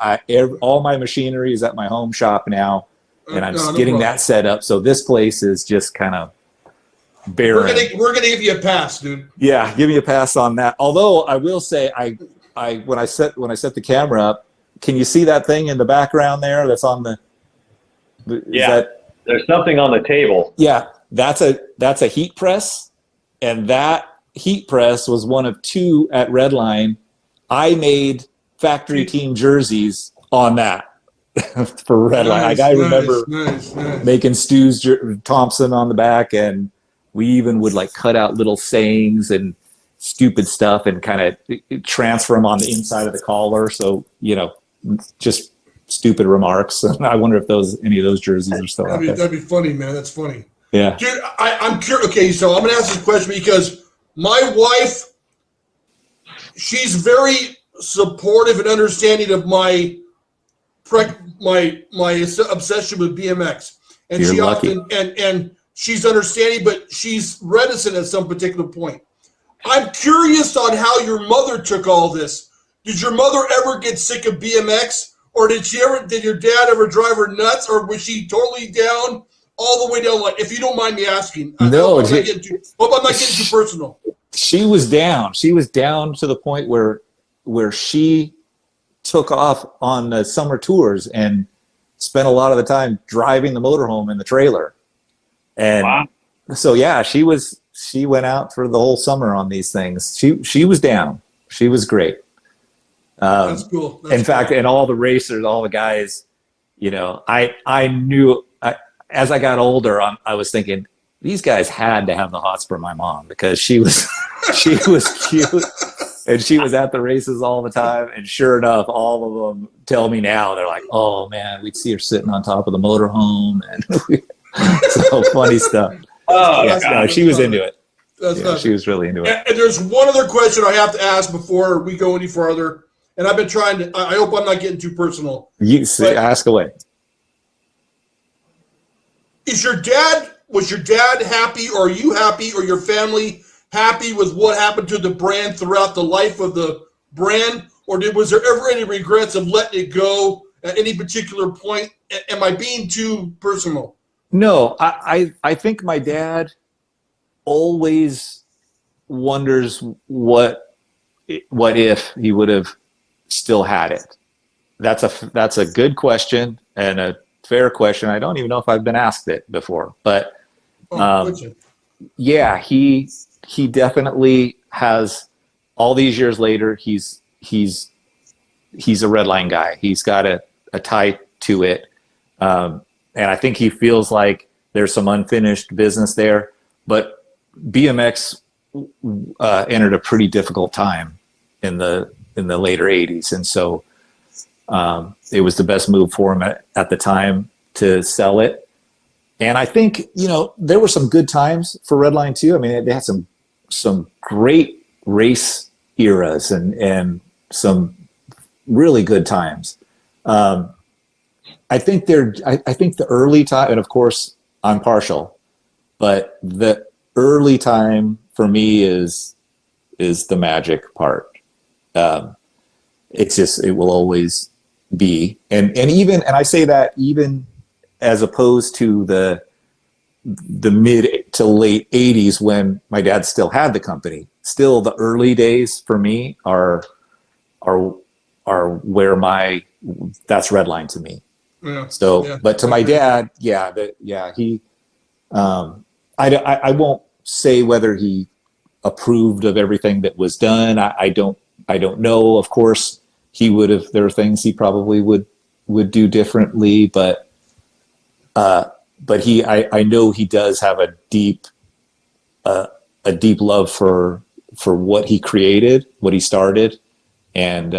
all my machinery is at my home shop now, and I'm getting that set up. So this place is just kind of barren. We're gonna give you a pass, dude. Yeah, give me a pass on that. Although I will say, when I set the camera up, can you see that thing in the background there? That's on the. There's something on the table. Yeah, that's a heat press, and that heat press was one of two at Redline. I made factory team jerseys on that for Redline. I remember making Stu's Thompson on the back, and we even would cut out little sayings and stupid stuff and kind of transfer them on the inside of the collar. So, just stupid remarks. I wonder if any of those jerseys are still out there. That'd be funny, man. That's funny. Yeah. Dude, I'm curious. Okay, so I'm going to ask this question because my wife, she's very supportive and understanding of my obsession with BMX, and You're she lucky. often and she's understanding, but she's reticent at some particular point. I'm curious on how your mother took all this. Did your mother ever get sick of BMX, or did your dad ever drive her nuts, or was she totally down all the way down? Like, if you don't mind me asking, no, hope I'm not getting too personal. She was down. She was down to the point where she took off on the summer tours and spent a lot of the time driving the motorhome in the trailer. And so, yeah, she went out for the whole summer on these things. She was down. She was great. That's cool. In fact, and all the racers, all the guys, I knew as I got older, I was thinking, these guys had to have the hots for my mom, because she was cute. And she was at the races all the time. And sure enough, all of them tell me now, they're like, oh, man, we'd see her sitting on top of the motorhome. And so funny stuff. Oh, yeah, no, she was into it. She was really into it. And there's one other question I have to ask before we go any further. And I've been trying to, I hope I'm not getting too personal. Ask away. Was your dad happy, or are you happy, or your family happy with what happened to the brand throughout the life of the brand? Or was there ever any regrets of letting it go at any particular point? Am I being too personal? No, I think my dad always wonders what if he would have still had it. That's a good question. and a fair question. I don't even know if I've been asked it before, but yeah, he definitely has. All these years later, he's a Redline guy. He's got a tie to it, and I think he feels like there's some unfinished business there. But BMX entered a pretty difficult time in the later '80s, and so it was the best move for him at the time to sell it. And I think, there were some good times for Redline too. I mean, they had some great race eras and some really good times. I think the early time, and of course I'm partial, but the early time for me is the magic part. It will always be, and I say that even as opposed to the mid to late '80s when my dad still had the company. Still, the early days for me are where that's Redline to me. Yeah. So, yeah. But to my dad, he, I won't say whether he approved of everything that was done. I don't know. Of course, he would have. There are things he probably would do differently, but I know he does have a deep love for what he created, what he started, and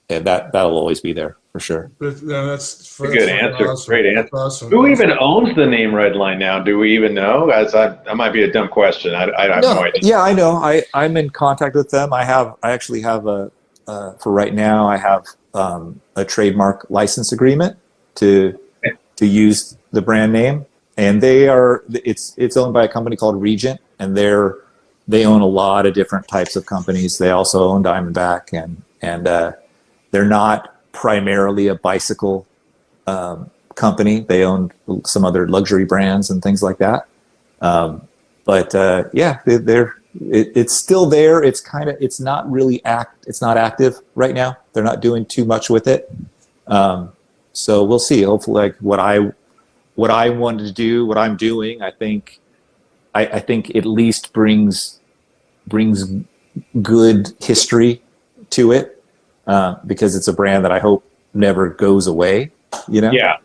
that'll always be there for sure. That's a good answer. Awesome. Great answer. Awesome. Who even owns the name Redline now? Do we even know? That might be a dumb question. I have no idea. Yeah, I know. I'm in contact with them. I actually have for right now, I have a trademark license agreement to use the brand name, and it's owned by a company called Regent, and they own a lot of different types of companies. They also own Diamondback, and they're not primarily a bicycle company. They own some other luxury brands and things like that. It's still there. It's not really it's not active right now. They're not doing too much with it. So we'll see. Hopefully, like what I wanted to do, what I'm doing, I think at least brings good history to it, because it's a brand that I hope never goes away. Yeah.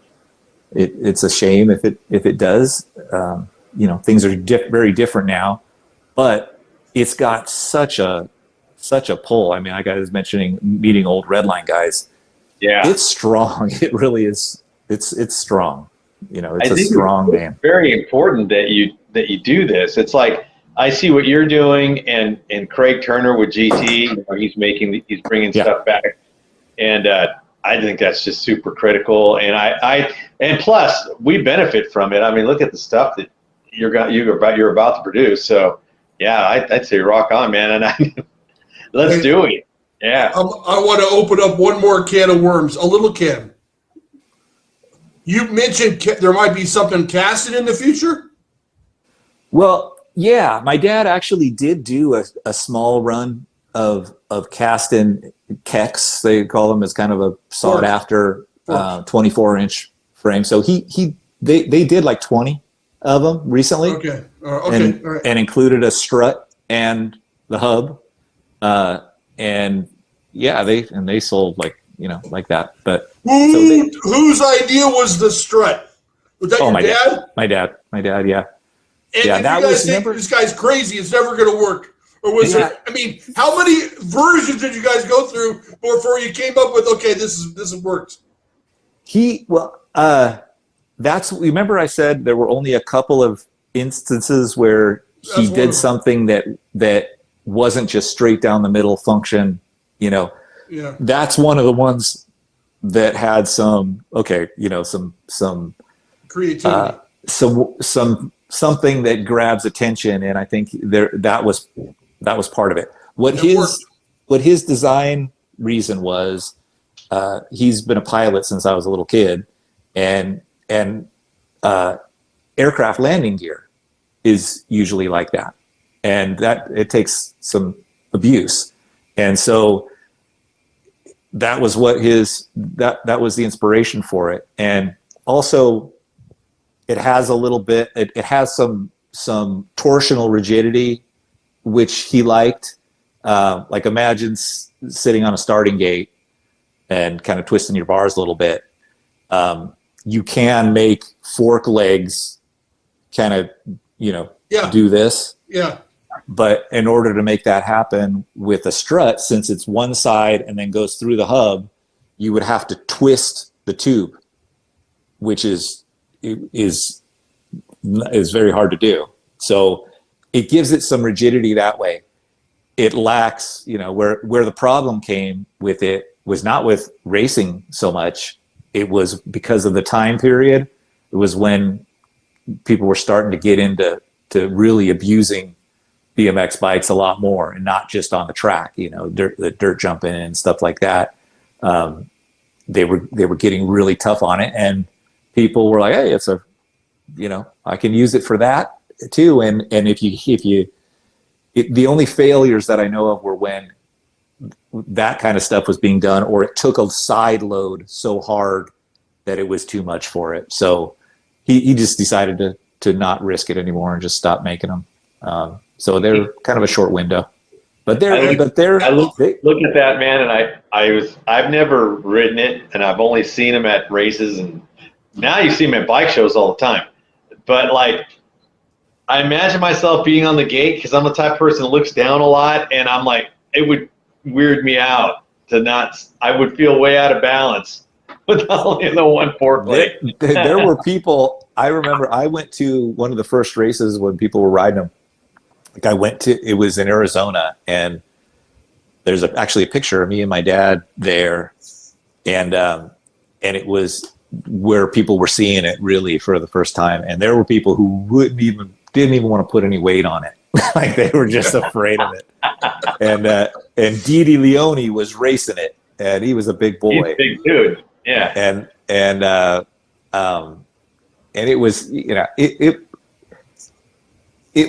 It's a shame if it does. Things are very different now, but it's got such a pull. I mean, like I was mentioning, meeting old Redline guys. Yeah, it's strong. It really is. It's strong. It's a strong name. Very important that you do this. It's like I see what you're doing, and Craig Turner with GT. He's bringing stuff back, and I think that's just super critical. And and plus we benefit from it. I mean, look at the stuff that you're about to produce. So yeah, I'd say rock on, man. And let's do it. Yeah. I want to open up one more can of worms, a little can. You mentioned there might be something Kastan in the future? Well, yeah. My dad actually did do a small run of Kastan kecks. They call them, as kind of a sought after 24-inch frame. So they did like 20 of them recently. Okay. All right. And included a strut and the hub. And yeah, they sold like that. But whose idea was the strut? Was that your dad? My dad, yeah. And that was, think this guy's crazy, it's never going to work. Or was it? I mean, how many versions did you guys go through before you came up with, okay, this works? Remember I said there were only a couple of instances where he did something that wasn't just straight down the middle function, Yeah. That's one of the ones that had some some creativity, something that grabs attention, and I think that was part of it. What his design reason was, he's been a pilot since I was a little kid, and aircraft landing gear is usually like that, and that it takes some abuse, and so that was what that was the inspiration for it. And also it has a little bit, it has some torsional rigidity, which he liked. Like imagine sitting on a starting gate and kind of twisting your bars a little bit. You can make fork legs kind of, do this. Yeah. But in order to make that happen with a strut, since it's one side and then goes through the hub, you would have to twist the tube, which is very hard to do. So it gives it some rigidity that way. It lacks, where the problem came with it was not with racing so much. It was because of the time period. It was when people were starting to get into really abusing BMX bikes a lot more, and not just on the track, the dirt jumping and stuff like that. They were getting really tough on it, and people were like, hey, I can use it for that too. And the only failures that I know of were when that kind of stuff was being done, or it took a side load so hard that it was too much for it. So he just decided to not risk it anymore and just stop making them. So they're kind of a short window, but I look at that, man, and I've never ridden it, and I've only seen them at races, and now you see them at bike shows all the time. But like, I imagine myself being on the gate, because I'm the type of person that looks down a lot, and I'm like, it would weird me out I would feel way out of balance with only the one fork leg. There were people, I remember I went to one of the first races when people were riding them. Like it was in Arizona, and there's actually a picture of me and my dad there. And it was where people were seeing it really for the first time. And there were people who didn't even want to put any weight on it. Like they were just afraid of it. And Didi Leone was racing it, and he was a big boy. He's a big dude. Yeah. And it was, it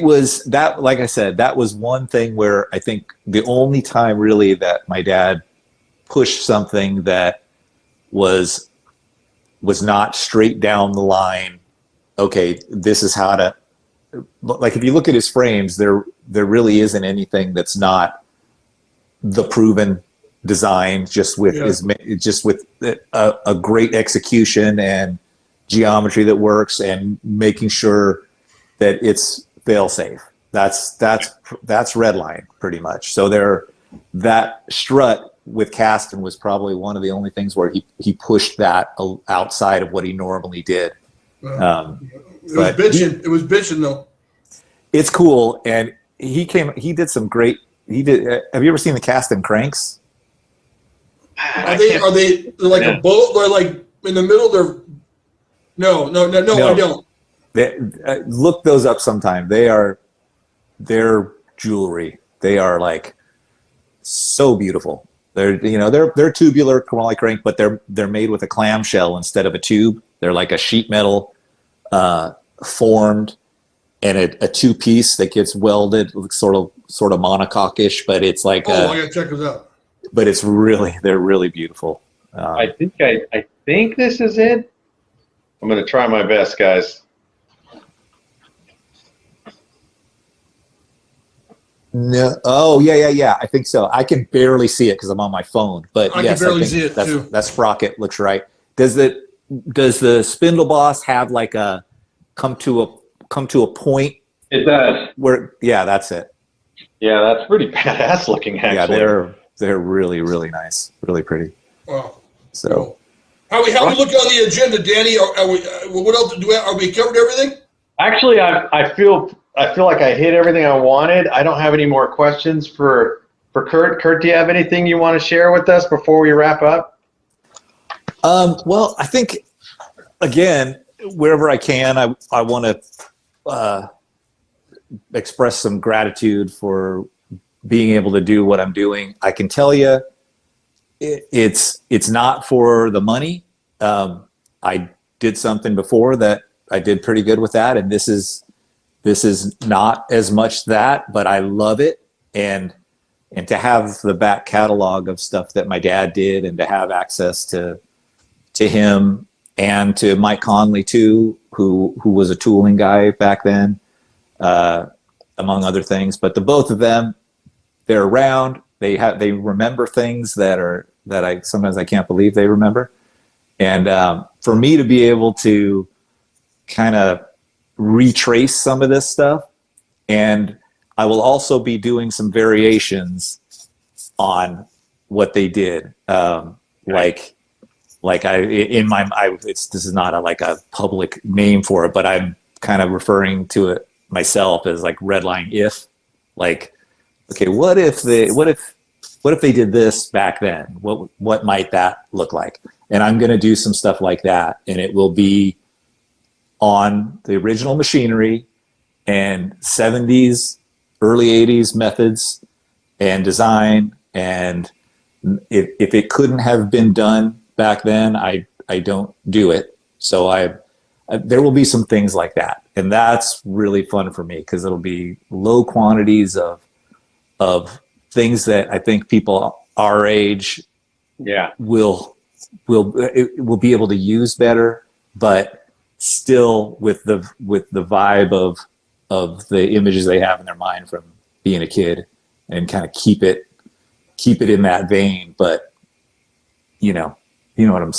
was that, like I said, that was one thing where I think the only time really that my dad pushed something that was not straight down the line. Okay, this is how to, like, if you look at his frames, there really isn't anything that's not the proven design, just with a great execution and geometry that works, and making sure that it's fail safe. That's Redline pretty much. So that strut with Kastan was probably one of the only things where he pushed that outside of what he normally did. It was bitching though. It's cool, and he did some great. Have you ever seen the Kastan cranks? Are they like a boat? They're like in the middle. No, I don't. Look those up sometime. They're jewelry. They are like so beautiful. They're tubular chromoly crank, but they're made with a clamshell instead of a tube. They're like a sheet metal formed, and a two-piece that gets welded, looks sort of monocoque-ish, but it's like I gotta check those out. But they're really beautiful. I think this is it. I'm gonna try my best, guys. No. Oh, yeah. I think so. I can barely see it because I'm on my phone. But I yes, can barely see it too. That sprocket looks right. Does the spindle boss have like a come to a point? It does. Yeah, that's it. Yeah, that's pretty badass looking. Actually, yeah, they're really, really nice, really pretty. Wow. So, how we look on the agenda, Danny? What else are we covered everything? Actually, I feel like I hit everything I wanted. I don't have any more questions for Curt. Curt, do you have anything you want to share with us before we wrap up? Well, I think, again, wherever I can, I want to express some gratitude for being able to do what I'm doing. I can tell you, it's not for the money. I did something before that I did pretty good with that, and this is not as much that, but I love it, and and to have the back catalog of stuff that my dad did, and to have access to him and to Mike Conley too, who was a tooling guy back then, among other things. But the both of them, they're around. They remember things that I sometimes I can't believe they remember. And for me to be able to kind of retrace some of this stuff, and I will also be doing some variations on what they did. This is not a public name for it, but I'm kind of referring to it myself as like redline if, like, okay, what if they did this back then? What might that look like? And I'm going to do some stuff like that, and it will be on the original machinery and 70s, early 80s methods and design. And if it couldn't have been done back then, I don't do it. So there will be some things like that, and that's really fun for me because it'll be low quantities of things that I think people our age will be able to use better, but still with the vibe of the images they have in their mind from being a kid, and kind of keep it in that vein. But you know what I'm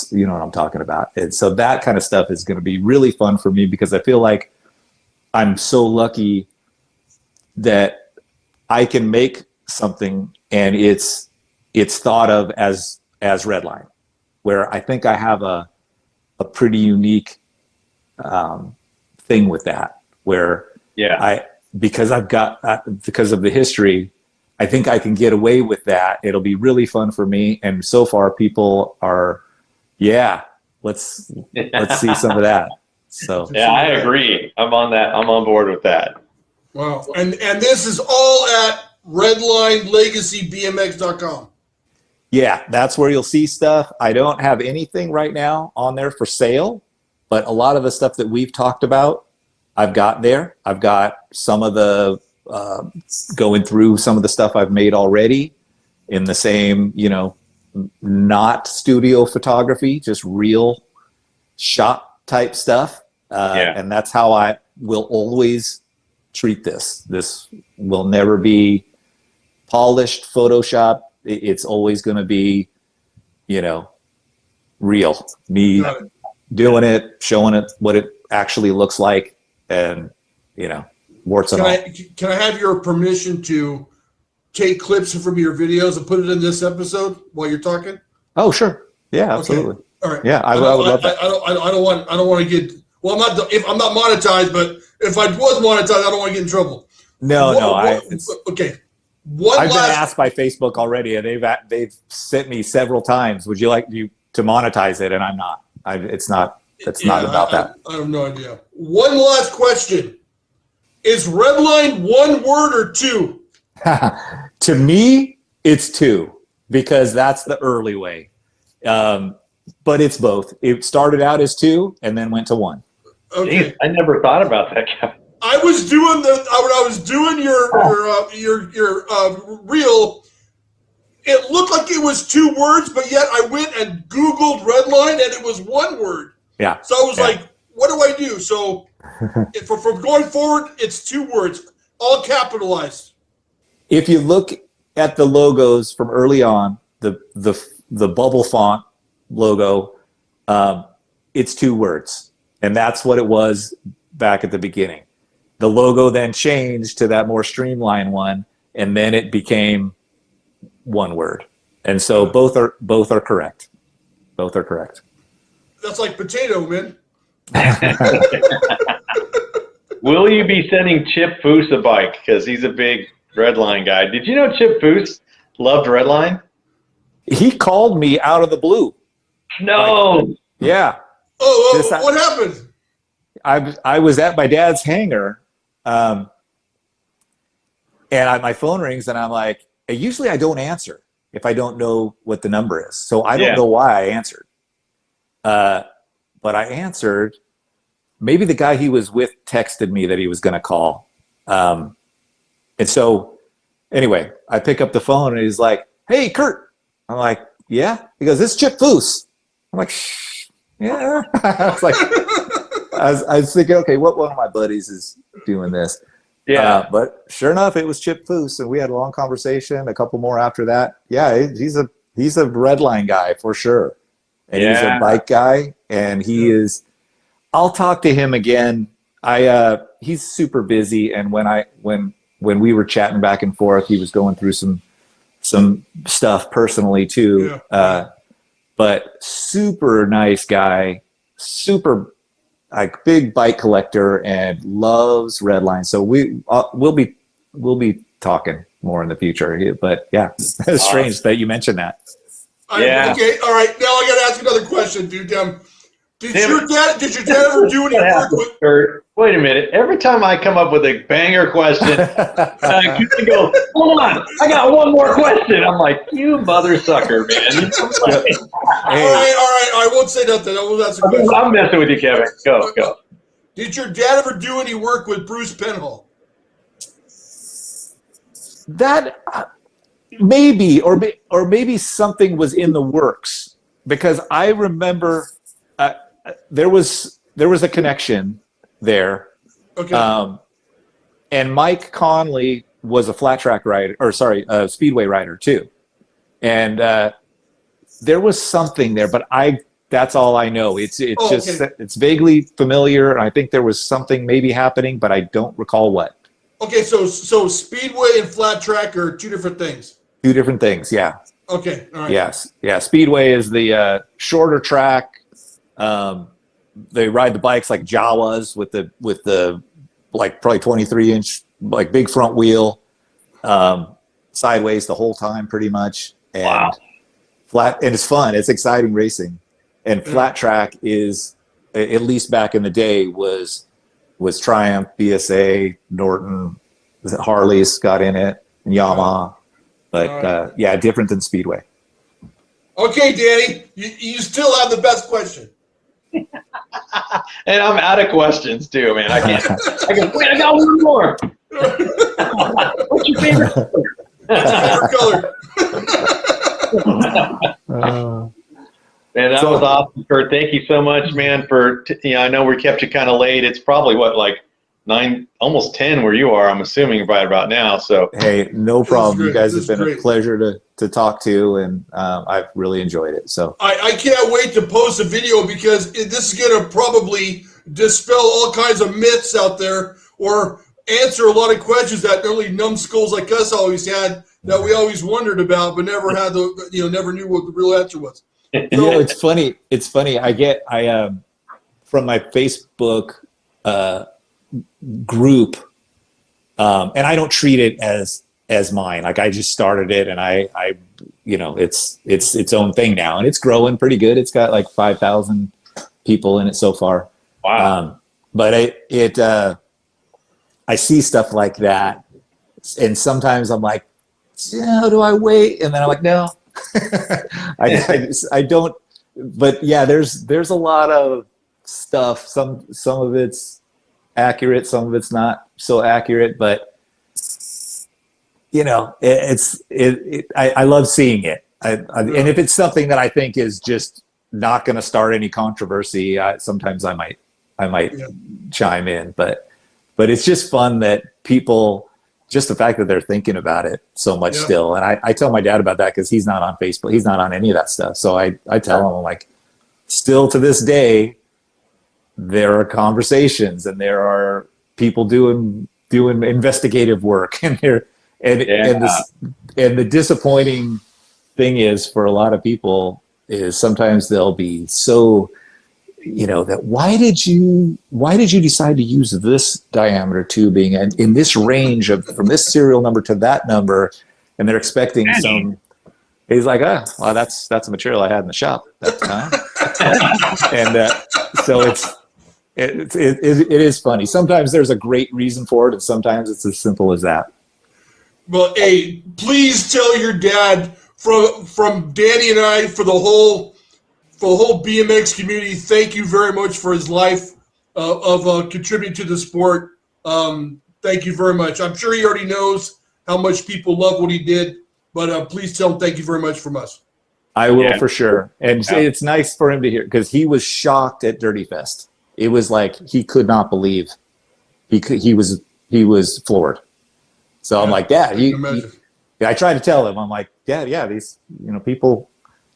talking about. And so that kind of stuff is going to be really fun for me, because I feel like I'm so lucky that I can make something and it's thought of as redline, where I think I have a pretty unique thing with that, where because of the history, I think I can get away with that. It'll be really fun for me. And so far people are, let's see some of that. So I agree. I'm on that. I'm on board with that. Wow. And this is all at redlinelegacybmx.com. Yeah, that's where you'll see stuff. I don't have anything right now on there for sale, but a lot of the stuff that we've talked about, I've got there. I've got some of the going through some of the stuff I've made already in the same, not studio photography, just real shot type stuff. And that's how I will always treat this. This will never be polished Photoshop. It's always going to be, real. Me doing it, showing it what it actually looks like, and, warts and all. Can I have your permission to take clips from your videos and put it in this episode while you're talking? Oh, sure. Yeah, absolutely. Okay. All right. Yeah, I would love that. I don't want to get. Well, I'm not monetized, but if I was monetized, I don't want to get in trouble. Okay. I've been asked by Facebook already, and they've sent me several times. Would you like to monetize it? And I'm not. It's not about that. I have no idea. One last question: is redline one word or two? To me, it's two, because that's the early way. But it's both. It started out as two and then went to one. Okay. Jeez, I never thought about that, Kevin. I was doing when I was doing your reel. It looked like it was two words, but yet I went and Googled redline and it was one word. Yeah. So I was like, what do I do? So from going forward, it's two words, all capitalized. If you look at the logos from early on, the bubble font logo, it's two words, and that's what it was back at the beginning. The logo then changed to that more streamlined one, and then it became one word. And so both are correct. Both are correct. That's like potato, man. Will you be sending Chip Foose a bike? Because he's a big redline guy. Did you know Chip Foose loved redline? He called me out of the blue. No. Yeah. What happened? I was at my dad's hangar, and my phone rings, and I'm like, usually I don't answer if I don't know what the number is. So I don't know why I answered. But I answered. Maybe the guy he was with texted me that he was going to call. And so Anyway, I pick up the phone and he's like, "Hey, Curt." I'm like, "Yeah." He goes, "This is Chip Foose." I'm like, "Yeah." I was like, I was thinking, okay, what one of my buddies is doing this? Yeah. But sure enough, it was Chip Foose, and we had a long conversation. A couple more after that. Yeah, he's a Redline guy for sure, and he's a bike guy, and he is. I'll talk to him again. He's super busy, and when we were chatting back and forth, he was going through some stuff personally too. Yeah. But super nice guy, super like big bike collector, and loves Redline. So we'll be talking more in the future. But yeah, it's strange that you mentioned that. Okay, all right. Now I got to ask another question, dude. Did your dad ever do any work with? Curt, wait a minute. Every time I come up with a banger question, you go, "Hold on, I got one more question." I'm like, "You mother sucker, man!" All right. I won't say nothing. I won't ask a question. I'm messing with you, Kevin. Go. Did your dad ever do any work with Bruce Penhall? That maybe, or maybe something was in the works, because I remember there was a connection there. Okay. And Mike Conley was a flat track rider, a speedway rider too, and there was something there, but that's all I know. It's it's vaguely familiar, and I think there was something maybe happening, but I don't recall what. Okay, so speedway and flat track are two different things. Two different things, yeah. Okay, all right. Yes, yeah. Speedway is the shorter track. They ride the bikes like Jawas with the like probably 23-inch like big front wheel, sideways the whole time pretty much, and flat, and it's fun. It's exciting racing. And flat track is, at least back in the day, was Triumph, BSA, Norton, Harley's got in it, and Yamaha. But yeah, different than Speedway. Okay, Danny, you still have the best question. And I'm out of questions too, man. I can't. Wait, I got one more. What's your favorite color? Man, that was awesome, Curt. Thank you so much, man. I know we kept you kind of late. It's probably like 9, almost 10 where you are. I'm assuming right about now. So hey, no problem. You guys have been a pleasure to talk to, and I've really enjoyed it. So I can't wait to post a video, because this is going to probably dispel all kinds of myths out there, or answer a lot of questions that only numbskulls like us always had, that we always wondered about, but never had never knew what the real answer was. So, it's funny. I from my Facebook group, and I don't treat it as mine. Like, I just started it, and I it's its own thing now, and it's growing pretty good. It's got like 5,000 people in it so far. Wow. But I see stuff like that, and sometimes I'm like, do I wait? And then I'm like, no. I don't. But yeah, there's a lot of stuff. Some of it's accurate, some of it's not so accurate, but I love seeing it. And if it's something that I think is just not going to start any controversy, sometimes I might chime in. But it's just fun that people, just the fact that they're thinking about it so much still. And I tell my dad about that, because he's not on Facebook. He's not on any of that stuff. So I tell him, I'm like, still to this day, there are conversations, and there are people doing investigative work, and the disappointing thing is, for a lot of people, is sometimes they'll be so, that why did you decide to use this diameter tubing and in this range from this serial number to that number, and they're expecting some. He's like, well, that's a material I had in the shop that time. And so it is funny. Sometimes there's a great reason for it, and sometimes it's as simple as that. Well, hey, please tell your dad from Danny and I, for the whole BMX community, thank you very much for his life of contributing to the sport. Thank you very much. I'm sure he already knows how much people love what he did. But please tell him thank you very much from us. I will for sure. And it's nice for him to hear because he was shocked at Dirty Fest. It was like he could not believe he was floored. So I'm like, Dad, I tried to tell him, I'm like, Dad, these people,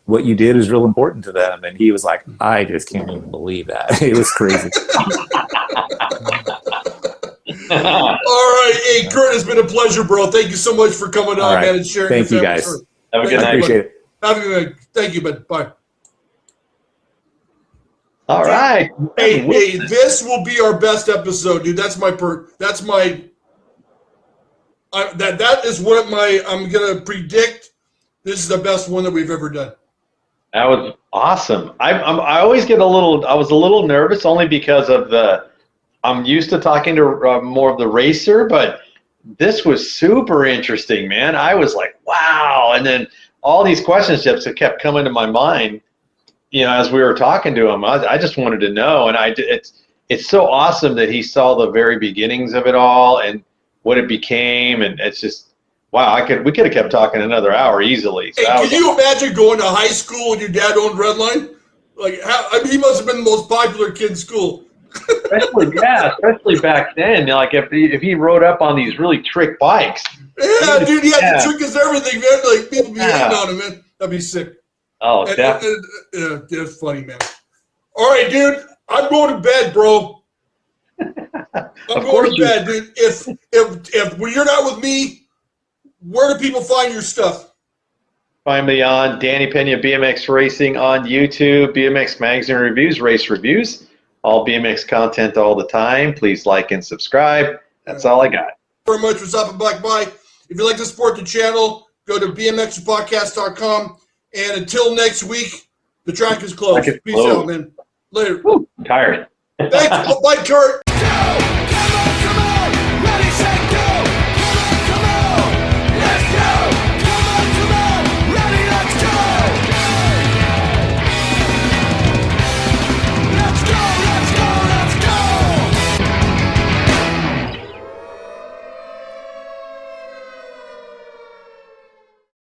what you did is real important to them. And he was like, I just can't even believe that. It was crazy. All right. Hey, Curt, it's been a pleasure, bro. Thank you so much for coming on, man, and sharing. Thank you, guys. Have a good night. I appreciate it. Have a good night. Thank you, man. Bye. All right. Hey, this will be our best episode, dude. That is what I'm going to predict. This is the best one that we've ever done. That was awesome. I always I was a little nervous only because of I'm used to talking to more of the racer, but this was super interesting, man. I was like, wow. And then all these questions just kept coming to my mind, as we were talking to him. I just wanted to know. And it's so awesome that he saw the very beginnings of it all and what it became. And it's just, wow, we could have kept talking another hour easily. So hey, can you imagine going to high school when your dad owned Redline? He must have been the most popular kid in school. especially back then. Like if he rode up on these really trick bikes. Yeah, dude, he had the trick as everything, man. Like people be hating on him, man. That'd be sick. Oh, definitely. That's funny, man. All right, dude, I'm going to bed, bro. I'm going to bed, dude. If when you're not with me, where do people find your stuff? Find me on Danny Pena BMX Racing on YouTube, BMX Magazine Reviews, Race Reviews. All BMX content all the time. Please like and subscribe. That's all I got. Very much for stopping by. If you'd like to support the channel, go to BMXPodcast.com. And until next week, the track is closed. Peace out, man. Later. Woo, I'm tired. Thanks. Bye, Curt.